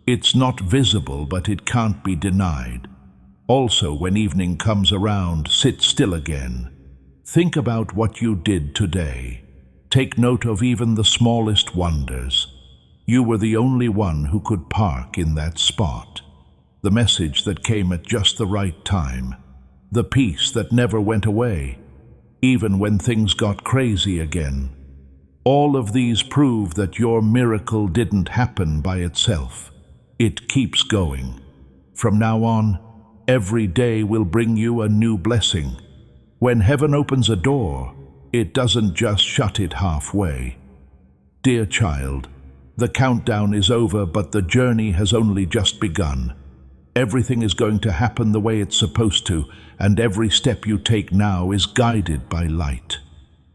It's not visible, but it can't be denied. Also, when evening comes around, sit still again. Think about what you did today. Take note of even the smallest wonders. You were the only one who could park in that spot. The message that came at just the right time. The peace that never went away, even when things got crazy again. All of these prove that your miracle didn't happen by itself. It keeps going. From now on, every day will bring you a new blessing. When heaven opens a door, it doesn't just shut it halfway. Dear child, the countdown is over, but the journey has only just begun. Everything is going to happen the way it's supposed to, and every step you take now is guided by light.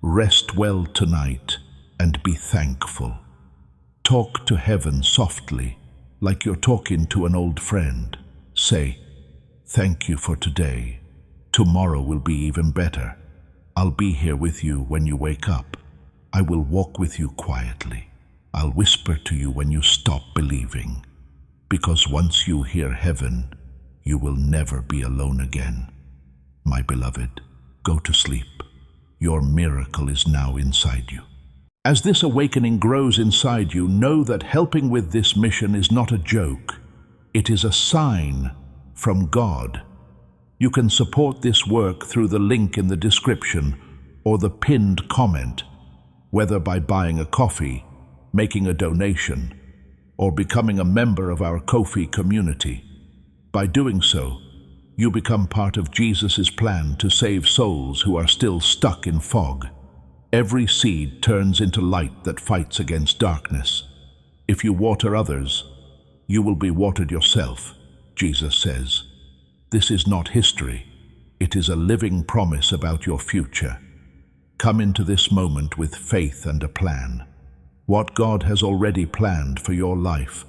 Rest well tonight and be thankful. Talk to heaven softly, like you're talking to an old friend. Say, thank you for today. Tomorrow will be even better. I'll be here with you when you wake up. I will walk with you quietly. I'll whisper to you when you stop believing. Because once you hear heaven, you will never be alone again. My beloved, go to sleep. Your miracle is now inside you. As this awakening grows inside you, know that helping with this mission is not a joke. It is a sign from God. You can support this work through the link in the description or the pinned comment, whether by buying a coffee, making a donation, or becoming a member of our Ko-fi community. By doing so, you become part of Jesus' plan to save souls who are still stuck in fog. Every seed turns into light that fights against darkness. If you water others, you will be watered yourself, Jesus says. This is not history. It is a living promise about your future. Come into this moment with faith and a plan. What God has already planned for your life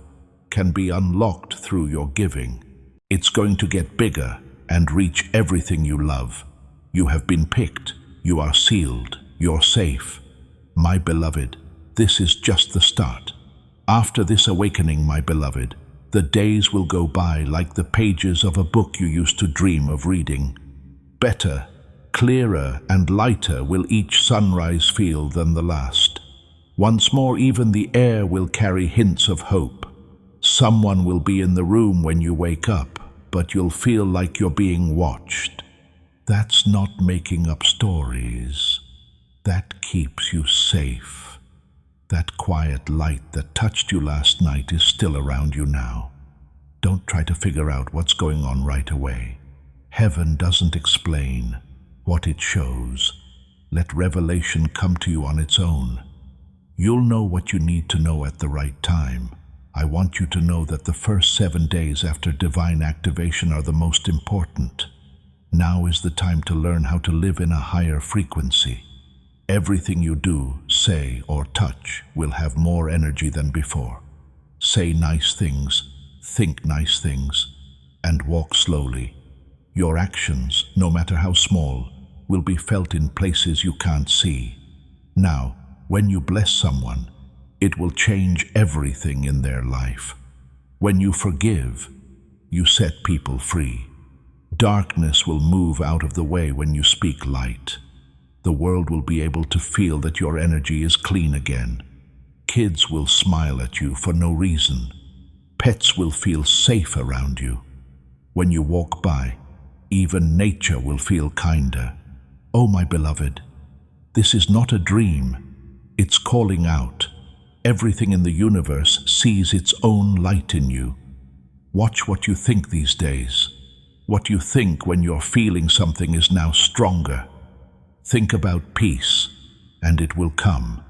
can be unlocked through your giving. It's going to get bigger and reach everything you love. You have been picked. You are sealed. You're safe. My beloved, this is just the start. After this awakening, my beloved, the days will go by like the pages of a book you used to dream of reading. Better, clearer, and lighter will each sunrise feel than the last. Once more, even the air will carry hints of hope. Someone will be in the room when you wake up, but you'll feel like you're being watched. That's not making up stories. That keeps you safe. That quiet light that touched you last night is still around you now. Don't try to figure out what's going on right away. Heaven doesn't explain what it shows. Let revelation come to you on its own. You'll know what you need to know at the right time. I want you to know that the first 7 days after divine activation are the most important. Now is the time to learn how to live in a higher frequency. Everything you do, say, or touch will have more energy than before. Say nice things, think nice things, and walk slowly. Your actions, no matter how small, will be felt in places you can't see. Now, when you bless someone, it will change everything in their life. When you forgive, you set people free. Darkness will move out of the way when you speak light. The world will be able to feel that your energy is clean again. Kids will smile at you for no reason. Pets will feel safe around you. When you walk by, even nature will feel kinder. Oh, my beloved, this is not a dream. It's calling out. Everything in the universe sees its own light in you. Watch what you think these days. What you think when you're feeling something is now stronger. Think about peace, and it will come.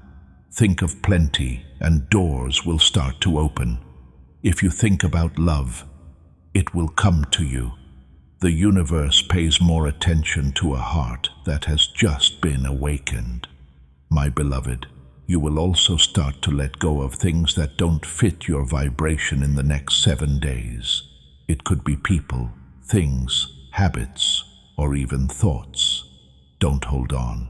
Think of plenty, and doors will start to open. If you think about love, it will come to you. The universe pays more attention to a heart that has just been awakened. My beloved, you will also start to let go of things that don't fit your vibration in the next 7 days. It could be people, things, habits, or even thoughts. Don't hold on.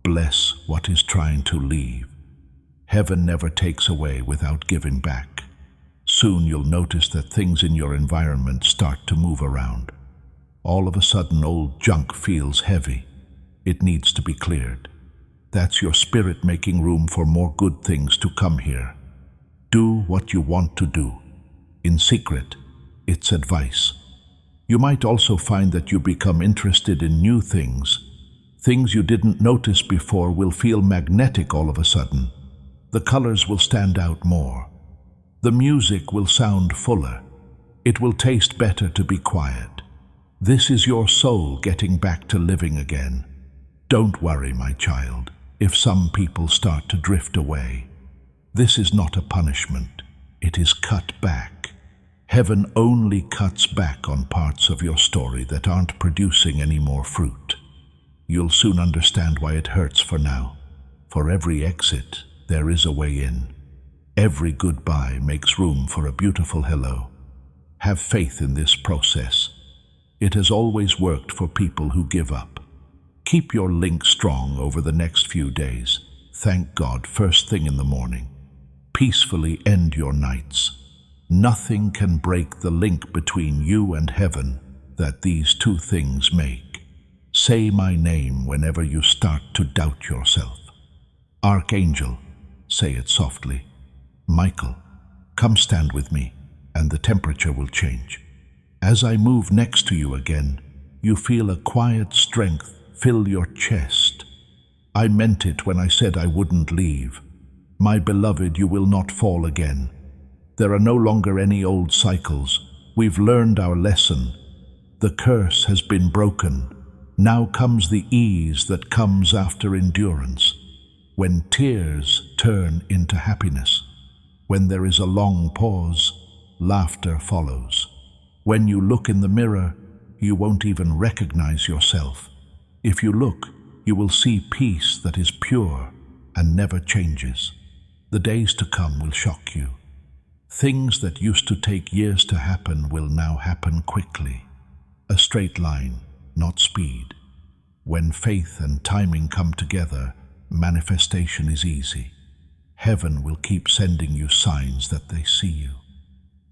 Bless what is trying to leave. Heaven never takes away without giving back. Soon you'll notice that things in your environment start to move around. All of a sudden, old junk feels heavy. It needs to be cleared. That's your spirit making room for more good things to come here. Do what you want to do. In secret, it's advice. You might also find that you become interested in new things. Things you didn't notice before will feel magnetic all of a sudden. The colors will stand out more. The music will sound fuller. It will taste better to be quiet. This is your soul getting back to living again. Don't worry, my child, if some people start to drift away. This is not a punishment. It is cut back. Heaven only cuts back on parts of your story that aren't producing any more fruit. You'll soon understand why it hurts for now. For every exit, there is a way in. Every goodbye makes room for a beautiful hello. Have faith in this process. It has always worked for people who give up. Keep your link strong over the next few days. Thank God first thing in the morning. Peacefully end your nights. Nothing can break the link between you and heaven that these two things make. Say my name whenever you start to doubt yourself. Archangel, say it softly. Michael, come stand with me, and the temperature will change. As I move next to you again, you feel a quiet strength fill your chest. I meant it when I said I wouldn't leave. My beloved, you will not fall again. There are no longer any old cycles. We've learned our lesson. The curse has been broken. Now comes the ease that comes after endurance. When tears turn into happiness. When there is a long pause, laughter follows. When you look in the mirror, you won't even recognize yourself. If you look, you will see peace that is pure and never changes. The days to come will shock you. Things that used to take years to happen will now happen quickly. A straight line, not speed. When faith and timing come together, manifestation is easy. Heaven will keep sending you signs that they see you.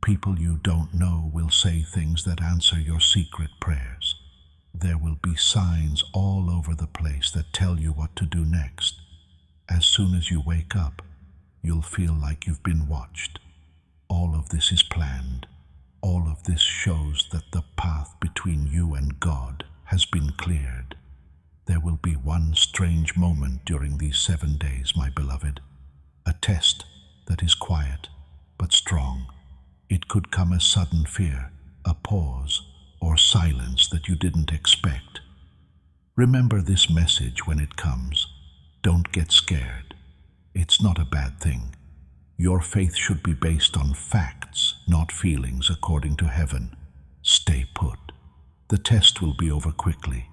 People you don't know will say things that answer your secret prayers. There will be signs all over the place that tell you what to do next. As soon as you wake up, you'll feel like you've been watched. All of this is planned. All of this shows that the path between you and God has been cleared. There will be one strange moment during these 7 days, my beloved. A test that is quiet but strong. It could come as sudden fear, a pause, or silence that you didn't expect. Remember this message when it comes. Don't get scared. It's not a bad thing. Your faith should be based on facts, not feelings, according to heaven. Stay put. The test will be over quickly.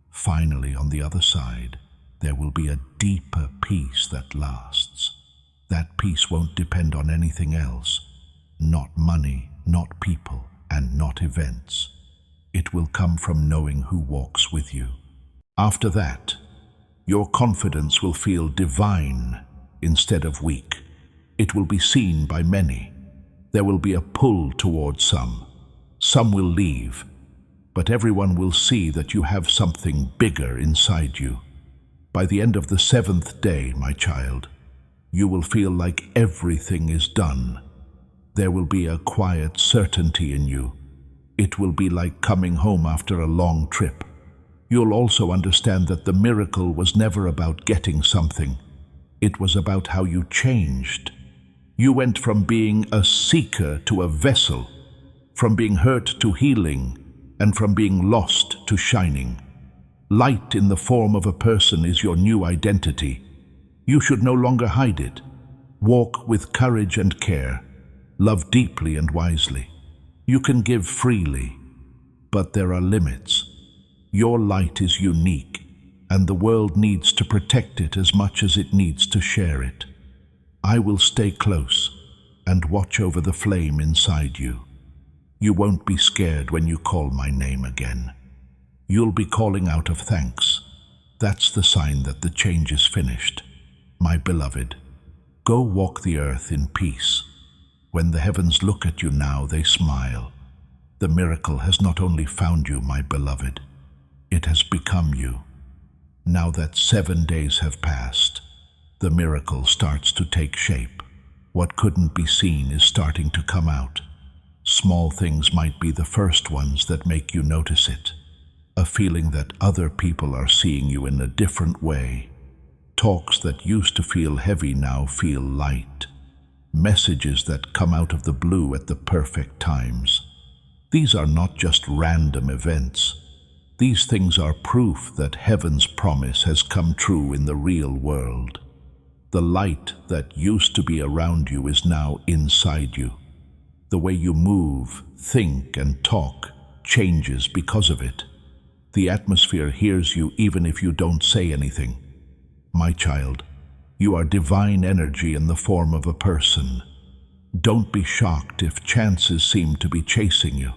Finally, on the other side, there will be a deeper peace that lasts. That peace won't depend on anything else. Not money, not people, and not events. It will come from knowing who walks with you. After that, your confidence will feel divine instead of weak. It will be seen by many. There will be a pull towards some. Some will leave, but everyone will see that you have something bigger inside you. By the end of the 7th day, my child, you will feel like everything is done. There will be a quiet certainty in you. It will be like coming home after a long trip. You'll also understand that the miracle was never about getting something. It was about how you changed. You went from being a seeker to a vessel, from being hurt to healing, and from being lost to shining. Light in the form of a person is your new identity. You should no longer hide it. Walk with courage and care. Love deeply and wisely. You can give freely, but there are limits. Your light is unique, and the world needs to protect it as much as it needs to share it. I will stay close and watch over the flame inside you. You won't be scared when you call my name again. You'll be calling out of thanks. That's the sign that the change is finished. My beloved, go walk the earth in peace. When the heavens look at you now, they smile. The miracle has not only found you, my beloved, it has become you. Now that 7 days have passed, the miracle starts to take shape. What couldn't be seen is starting to come out. Small things might be the first ones that make you notice it. A feeling that other people are seeing you in a different way. Talks that used to feel heavy now feel light. Messages that come out of the blue at the perfect times. These are not just random events. These things are proof that heaven's promise has come true in the real world. The light that used to be around you is now inside you. The way you move, think, and talk changes because of it. The atmosphere hears you even if you don't say anything. My child, you are divine energy in the form of a person. Don't be shocked if chances seem to be chasing you.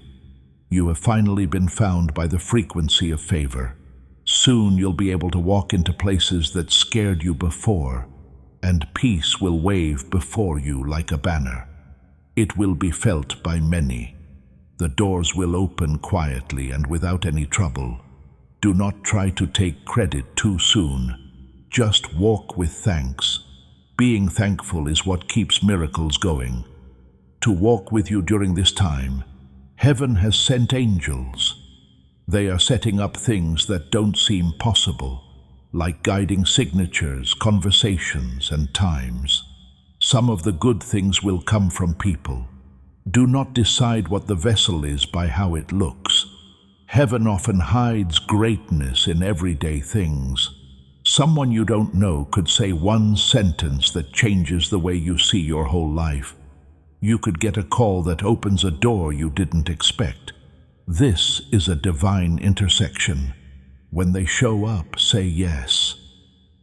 You have finally been found by the frequency of favor. Soon you'll be able to walk into places that scared you before, and peace will wave before you like a banner. It will be felt by many. The doors will open quietly and without any trouble. Do not try to take credit too soon. Just walk with thanks. Being thankful is what keeps miracles going. To walk with you during this time, heaven has sent angels. They are setting up things that don't seem possible, like guiding signatures, conversations, and times. Some of the good things will come from people. Do not decide what the vessel is by how it looks. Heaven often hides greatness in everyday things. Someone you don't know could say one sentence that changes the way you see your whole life. You could get a call that opens a door you didn't expect. This is a divine intersection. When they show up, say yes.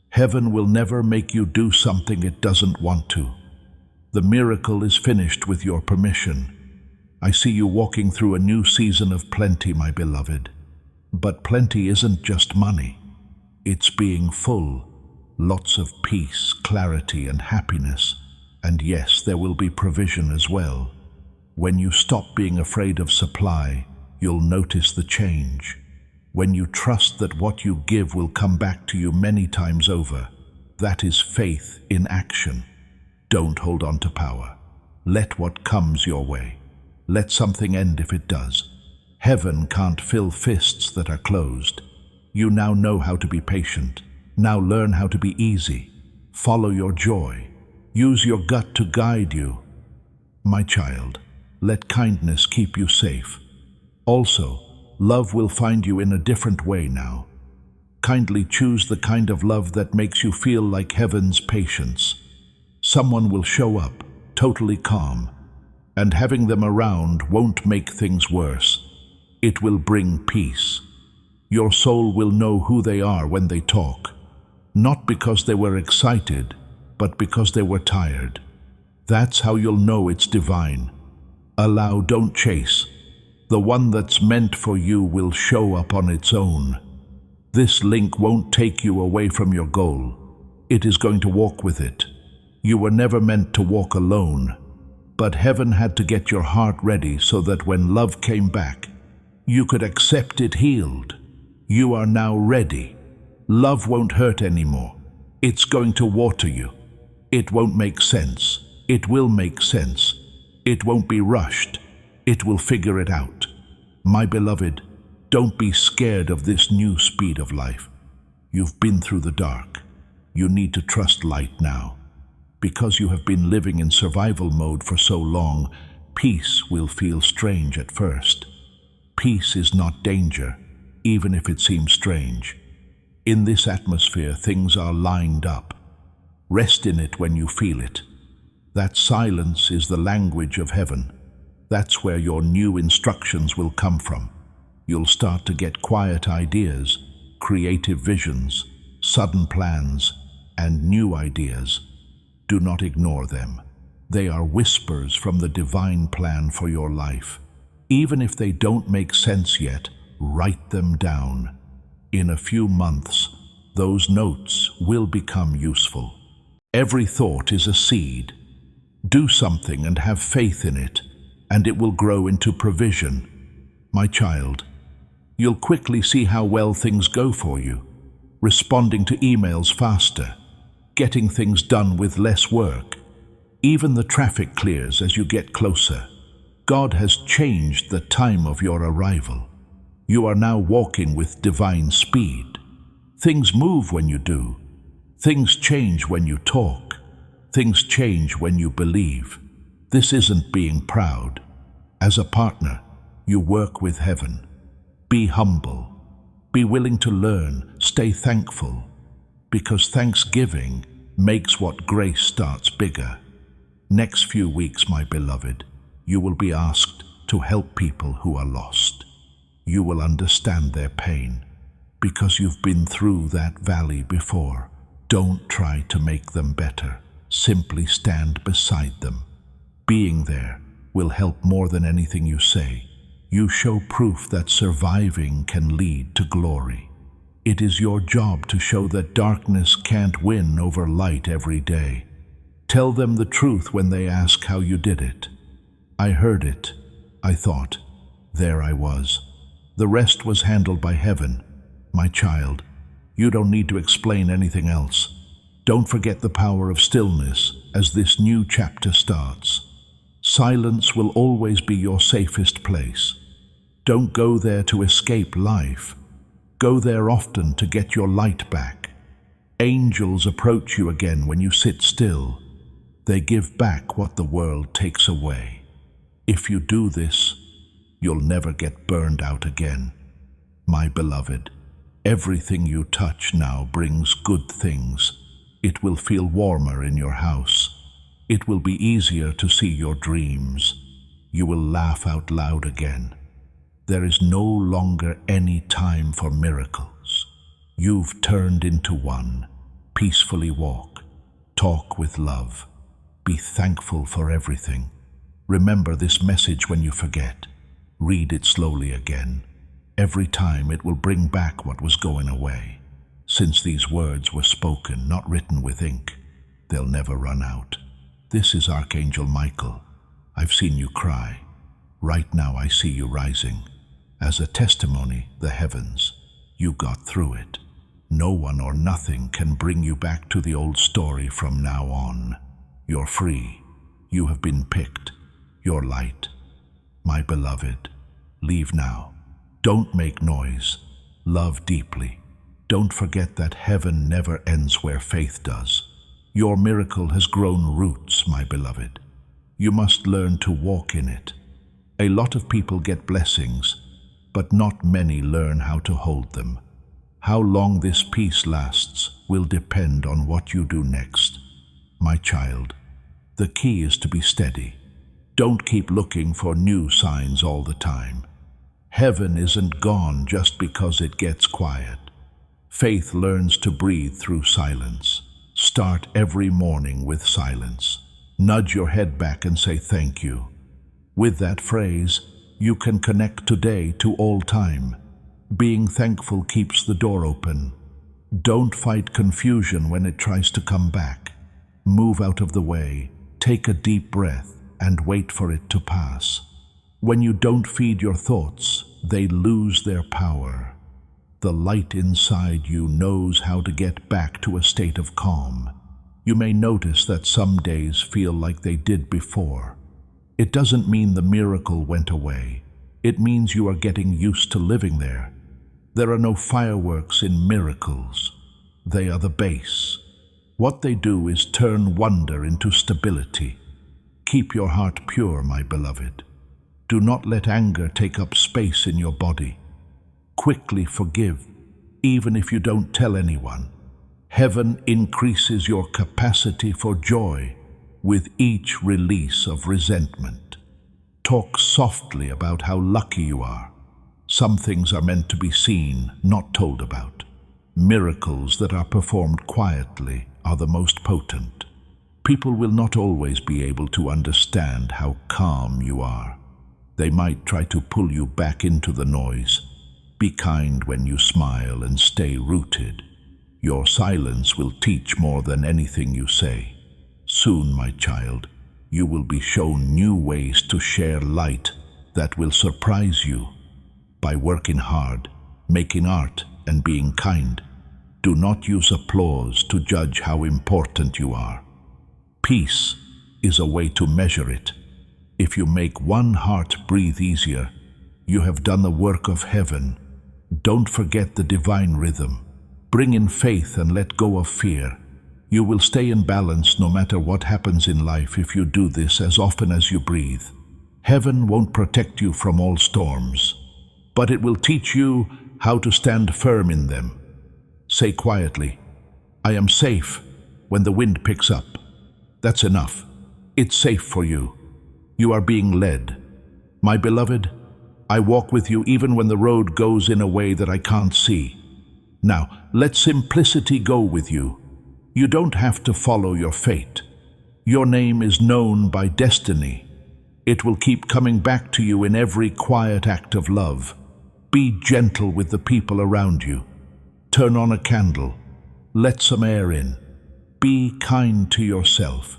Heaven will never make you do something it doesn't want to. The miracle is finished with your permission. I see you walking through a new season of plenty, my beloved. But plenty isn't just money. It's being full, lots of peace, clarity, and happiness. And yes, there will be provision as well. When you stop being afraid of supply, you'll notice the change. When you trust that what you give will come back to you many times over, that is faith in action. Don't hold on to power. Let what comes your way. Let something end if it does. Heaven can't fill fists that are closed. You now know how to be patient. Now learn how to be easy. Follow your joy. Use your gut to guide you. My child, let kindness keep you safe. Also, love will find you in a different way now. Kindly choose the kind of love that makes you feel like heaven's patience. Someone will show up, totally calm, and having them around won't make things worse. It will bring peace. Your soul will know who they are when they talk, not because they were excited, but because they were tired. That's how you'll know it's divine. Allow, don't chase. The one that's meant for you will show up on its own. This link won't take you away from your goal. It is going to walk with it. You were never meant to walk alone, But heaven had to get your heart ready so that when love came back, you could accept it healed. You are now ready. Love won't hurt anymore. It's going to water you. It won't make sense. It will make sense. It won't be rushed. It will figure it out. My beloved, don't be scared of this new speed of life. You've been through the dark. You need to trust light now. Because you have been living in survival mode for so long, peace will feel strange at first. Peace is not danger, even if it seems strange. In this atmosphere, things are lined up. Rest in it when you feel it. That silence is the language of heaven. That's where your new instructions will come from. You'll start to get quiet ideas, creative visions, sudden plans, and new ideas. Do not ignore them. They are whispers from the divine plan for your life. Even if they don't make sense yet, write them down. In a few months, those notes will become useful. Every thought is a seed. Do something and have faith in it, and it will grow into provision. My child, you'll quickly see how well things go for you. Responding to emails faster, getting things done with less work. Even the traffic clears as you get closer. God has changed the time of your arrival. You are now walking with divine speed. Things move when you do. Things change when you talk. Things change when you believe. This isn't being proud. As a partner, you work with heaven. Be humble. Be willing to learn. Stay thankful. Because thanksgiving makes what grace starts bigger. Next few weeks, my beloved, you will be asked to help people who are lost. You will understand their pain because you've been through that valley before. Don't try to make them better. Simply stand beside them. Being there will help more than anything you say. You show proof that surviving can lead to glory. It is your job to show that darkness can't win over light every day. Tell them the truth when they ask how you did it. I heard it. I thought. There I was. The rest was handled by heaven. My child, you don't need to explain anything else. Don't forget the power of stillness as this new chapter starts. Silence will always be your safest place. Don't go there to escape life. Go there often to get your light back. Angels approach you again when you sit still. They give back what the world takes away. If you do this, you'll never get burned out again. My beloved, everything you touch now brings good things. It will feel warmer in your house. It will be easier to see your dreams. You will laugh out loud again. There is no longer any time for miracles. You've turned into one. Peacefully walk. Talk with love. Be thankful for everything. Remember this message when you forget. Read it slowly again. Every time it will bring back what was going away. Since these words were spoken, not written with ink, they'll never run out. This is Archangel Michael. I've seen you cry. Right now I see you rising. As a testimony, the heavens, you got through it. No one or nothing can bring you back to the old story from now on. You're free. You have been picked. You're light. My beloved, leave now. Don't make noise. Love deeply. Don't forget that heaven never ends where faith does. Your miracle has grown roots, my beloved. You must learn to walk in it. A lot of people get blessings, but not many learn how to hold them. How long this peace lasts will depend on what you do next. My child, the key is to be steady. Don't keep looking for new signs all the time. Heaven isn't gone just because it gets quiet. Faith learns to breathe through silence. Start every morning with silence. Nudge your head back and say thank you. With that phrase, you can connect today to all time. Being thankful keeps the door open. Don't fight confusion when it tries to come back. Move out of the way, take a deep breath, and wait for it to pass. When you don't feed your thoughts, they lose their power. The light inside you knows how to get back to a state of calm. You may notice that some days feel like they did before. It doesn't mean the miracle went away. It means you are getting used to living there. There are no fireworks in miracles. They are the base. What they do is turn wonder into stability. Keep your heart pure, my beloved. Do not let anger take up space in your body. Quickly forgive, even if you don't tell anyone. Heaven increases your capacity for joy with each release of resentment. Talk softly about how lucky you are. Some things are meant to be seen, not told about. Miracles that are performed quietly are the most potent. People will not always be able to understand how calm you are. They might try to pull you back into the noise. Be kind when you smile and stay rooted. Your silence will teach more than anything you say. Soon, my child, you will be shown new ways to share light that will surprise you. By working hard, making art, and being kind, do not use applause to judge how important you are. Peace is a way to measure it. If you make one heart breathe easier, you have done the work of heaven. Don't forget the divine rhythm. Bring in faith and let go of fear. You will stay in balance no matter what happens in life if you do this as often as you breathe. Heaven won't protect you from all storms, but it will teach you how to stand firm in them. Say quietly, "I am safe," when the wind picks up. That's enough. It's safe for you. You are being led. My beloved, I walk with you even when the road goes in a way that I can't see. Now, let simplicity go with you. You don't have to follow your fate. Your name is known by destiny. It will keep coming back to you in every quiet act of love. Be gentle with the people around you. Turn on a candle. Let some air in. Be kind to yourself.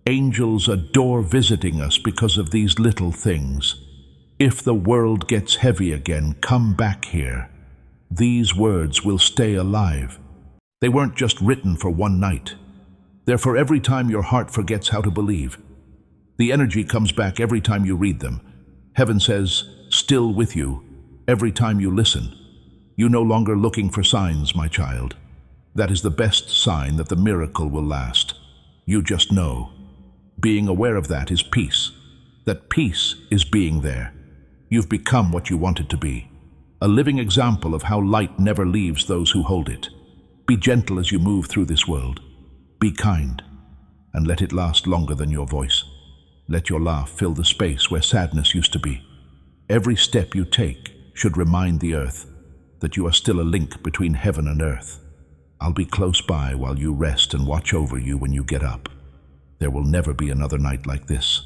Angels adore visiting us because of these little things. If the world gets heavy again, come back here. These words will stay alive. They weren't just written for one night. They're for every time your heart forgets how to believe. The energy comes back every time you read them. Heaven says, "Still with you," every time you listen. You're no longer looking for signs, my child. That is the best sign that the miracle will last. You just know. Being aware of that is peace. That peace is being there. You've become what you wanted to be. A living example of how light never leaves those who hold it. Be gentle as you move through this world. Be kind, and let it last longer than your voice. Let your laugh fill the space where sadness used to be. Every step you take should remind the earth that you are still a link between heaven and earth. I'll be close by while you rest and watch over you when you get up. There will never be another night like this.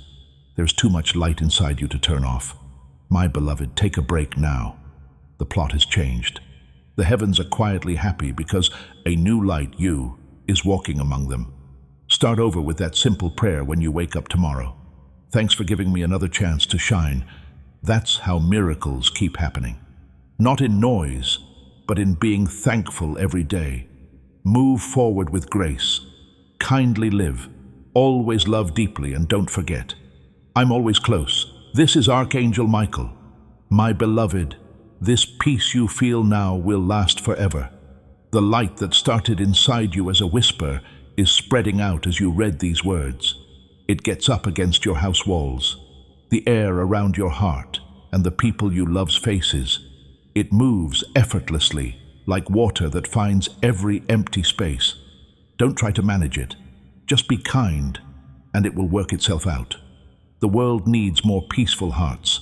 There's too much light inside you to turn off. My beloved, take a break now. The plot has changed. The heavens are quietly happy because a new light, you, is walking among them. Start over with that simple prayer when you wake up tomorrow. Thanks for giving me another chance to shine. That's how miracles keep happening. Not in noise, but in being thankful every day. Move forward with grace. Kindly live. Always love deeply, and don't forget, I'm always close. This is Archangel Michael. My beloved, this peace you feel now will last forever. The light that started inside you as a whisper is spreading out as you read these words. It gets up against your house walls, the air around your heart, and the people you love's faces. It moves effortlessly, like water that finds every empty space. Don't try to manage it. Just be kind, and it will work itself out. The world needs more peaceful hearts,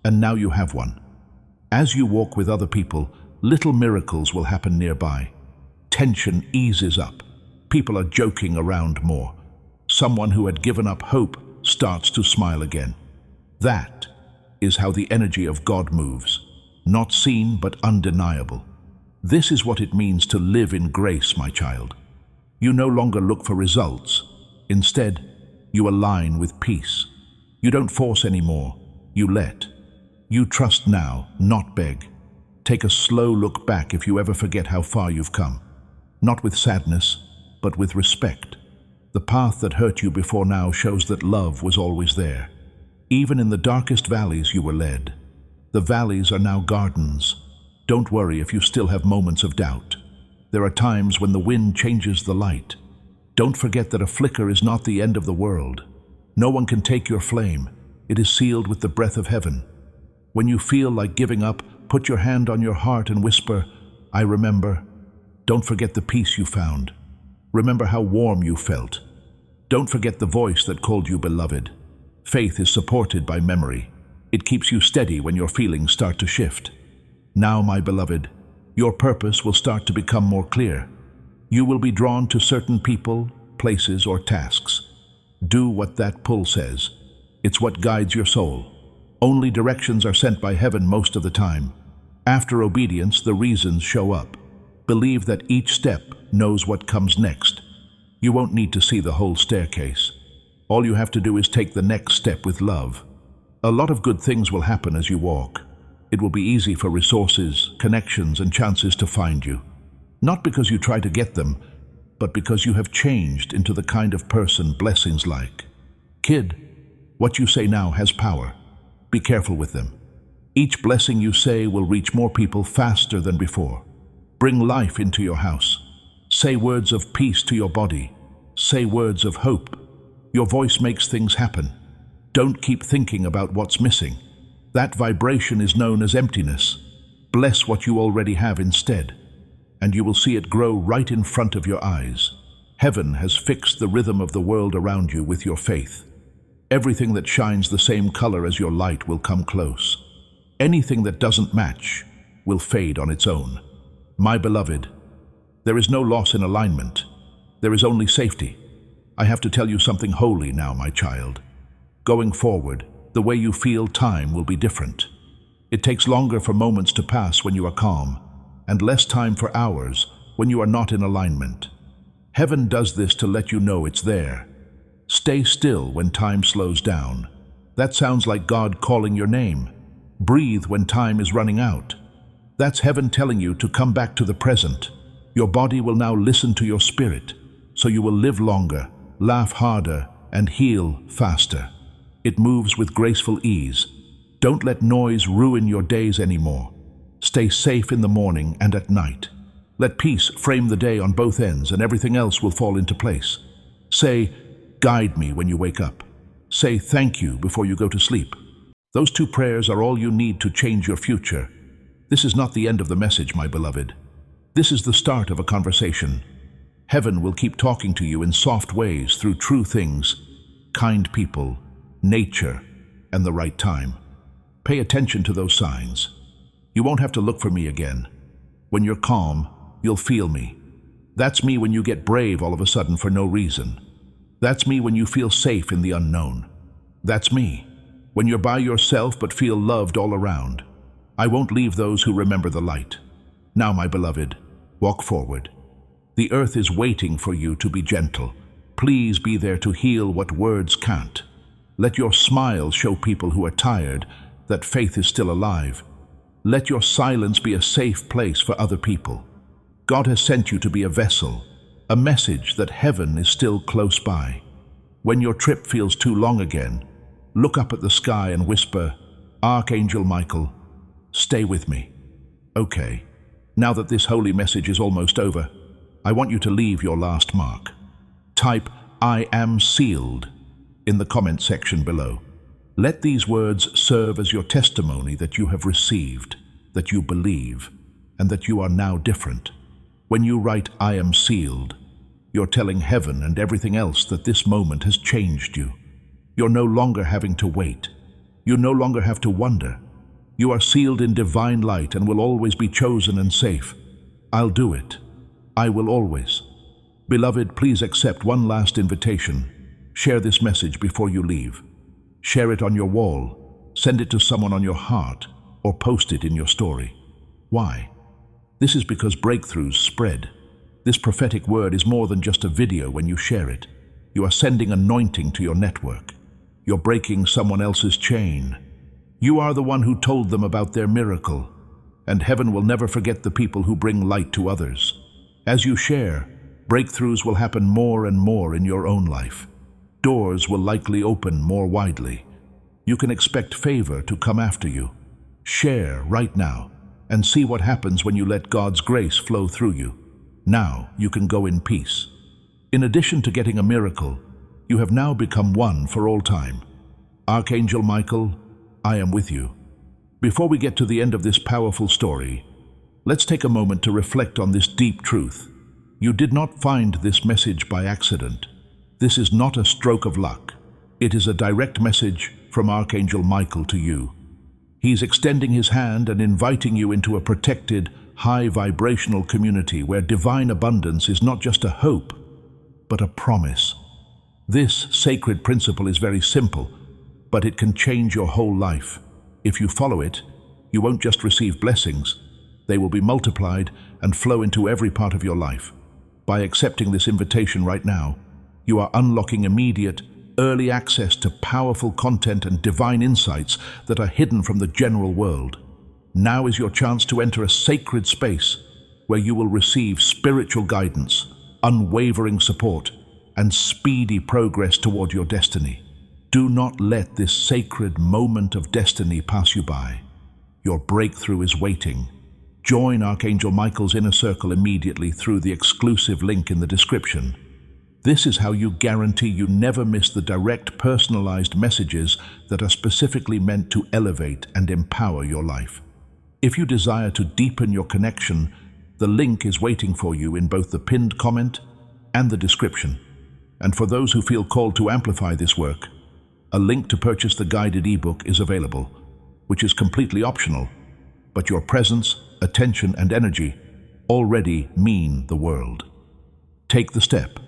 and now you have one. As you walk with other people, little miracles will happen nearby. Tension eases up. People are joking around more. Someone who had given up hope starts to smile again. That is how the energy of God moves. Not seen, but undeniable. This is what it means to live in grace, my child. You no longer look for results. Instead, you align with peace. You don't force anymore. You let. You trust now, not beg. Take a slow look back if you ever forget how far you've come. Not with sadness, but with respect. The path that hurt you before now shows that love was always there. Even in the darkest valleys you were led. The valleys are now gardens. Don't worry if you still have moments of doubt. There are times when the wind changes the light. Don't forget that a flicker is not the end of the world. No one can take your flame. It is sealed with the breath of heaven. When you feel like giving up, put your hand on your heart and whisper, "I remember." Don't forget the peace you found. Remember how warm you felt. Don't forget the voice that called you beloved. Faith is supported by memory. It keeps you steady when your feelings start to shift. Now, my beloved, your purpose will start to become more clear. You will be drawn to certain people, places, or tasks. Do what that pull says. It's what guides your soul. Only directions are sent by heaven most of the time. After obedience, the reasons show up. Believe that each step knows what comes next. You won't need to see the whole staircase. All you have to do is take the next step with love. A lot of good things will happen as you walk. It will be easy for resources, connections, and chances to find you. Not because you try to get them, but because you have changed into the kind of person blessings like. Kid, what you say now has power. Be careful with them. Each blessing you say will reach more people faster than before. Bring life into your house. Say words of peace to your body. Say words of hope. Your voice makes things happen. Don't keep thinking about what's missing. That vibration is known as emptiness. Bless what you already have instead, and you will see it grow right in front of your eyes. Heaven has fixed the rhythm of the world around you with your faith. Everything that shines the same color as your light will come close. Anything that doesn't match will fade on its own. My beloved, there is no loss in alignment. There is only safety. I have to tell you something holy now, my child. Going forward, the way you feel time will be different. It takes longer for moments to pass when you are calm, and less time for hours when you are not in alignment. Heaven does this to let you know it's there. Stay still when time slows down. That sounds like God calling your name. Breathe when time is running out. That's heaven telling you to come back to the present. Your body will now listen to your spirit, so you will live longer, laugh harder, and heal faster. It moves with graceful ease. Don't let noise ruin your days anymore. Stay safe in the morning and at night. Let peace frame the day on both ends, and everything else will fall into place. Say, "Guide me," when you wake up. Say thank you before you go to sleep. Those two prayers are all you need to change your future. This is not the end of the message, my beloved. This is the start of a conversation. Heaven will keep talking to you in soft ways through true things, kind people, nature, and the right time. Pay attention to those signs. You won't have to look for me again. When you're calm, you'll feel me. That's me when you get brave all of a sudden for no reason. That's me when you feel safe in the unknown. That's me when you're by yourself but feel loved all around. I won't leave those who remember the light. Now, my beloved, walk forward. The earth is waiting for you to be gentle. Please be there to heal what words can't. Let your smile show people who are tired that faith is still alive. Let your silence be a safe place for other people. God has sent you to be a vessel, a message that heaven is still close by. When your trip feels too long again, look up at the sky and whisper, "Archangel Michael, stay with me." Okay, now that this holy message is almost over, I want you to leave your last mark. Type, "I am sealed," in the comment section below. Let these words serve as your testimony that you have received, that you believe, and that you are now different. When you write, "I am sealed," you're telling heaven and everything else that this moment has changed you. You're no longer having to wait. You no longer have to wonder. You are sealed in divine light and will always be chosen and safe. I'll do it. I will always. Beloved, please accept one last invitation. Share this message before you leave. Share it on your wall, send it to someone on your heart, or post it in your story. Why? This is because breakthroughs spread. This prophetic word is more than just a video when you share it. You are sending anointing to your network. You're breaking someone else's chain. You are the one who told them about their miracle, and heaven will never forget the people who bring light to others. As you share, breakthroughs will happen more and more in your own life. Doors will likely open more widely. You can expect favor to come after you. Share right now and see what happens when you let God's grace flow through you. Now you can go in peace. In addition to getting a miracle, you have now become one for all time. Archangel Michael, I am with you. Before we get to the end of this powerful story, let's take a moment to reflect on this deep truth. You did not find this message by accident. This is not a stroke of luck. It is a direct message from Archangel Michael to you. He's extending his hand and inviting you into a protected, high-vibrational community where divine abundance is not just a hope, but a promise. This sacred principle is very simple, but it can change your whole life. If you follow it, you won't just receive blessings, they will be multiplied and flow into every part of your life. By accepting this invitation right now, you are unlocking immediate, early access to powerful content and divine insights that are hidden from the general world. Now is your chance to enter a sacred space where you will receive spiritual guidance, unwavering support, and speedy progress toward your destiny. Do not let this sacred moment of destiny pass you by. Your breakthrough is waiting. Join Archangel Michael's inner circle immediately through the exclusive link in the description. This is how you guarantee you never miss the direct, personalized messages that are specifically meant to elevate and empower your life. If you desire to deepen your connection, the link is waiting for you in both the pinned comment and the description. And for those who feel called to amplify this work, a link to purchase the guided ebook is available, which is completely optional, but your presence, attention, and energy already mean the world. Take the step.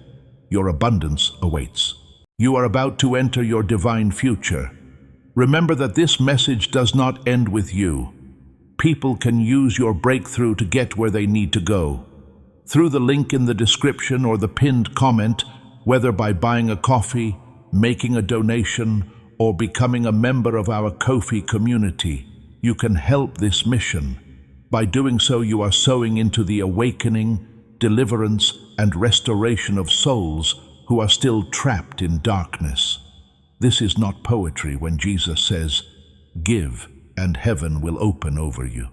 Your abundance awaits. You are about to enter your divine future. Remember that this message does not end with you. People can use your breakthrough to get where they need to go. Through the link in the description or the pinned comment, whether by buying a coffee, making a donation, or becoming a member of our Ko-fi community, you can help this mission. By doing so, you are sowing into the awakening, deliverance, and restoration of souls who are still trapped in darkness. This is not poetry when Jesus says, "Give, and heaven will open over you."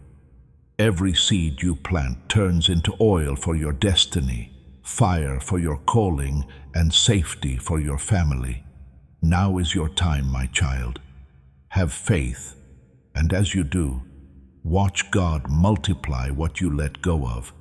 Every seed you plant turns into oil for your destiny, fire for your calling, and safety for your family. Now is your time, my child. Have faith, and as you do, watch God multiply what you let go of.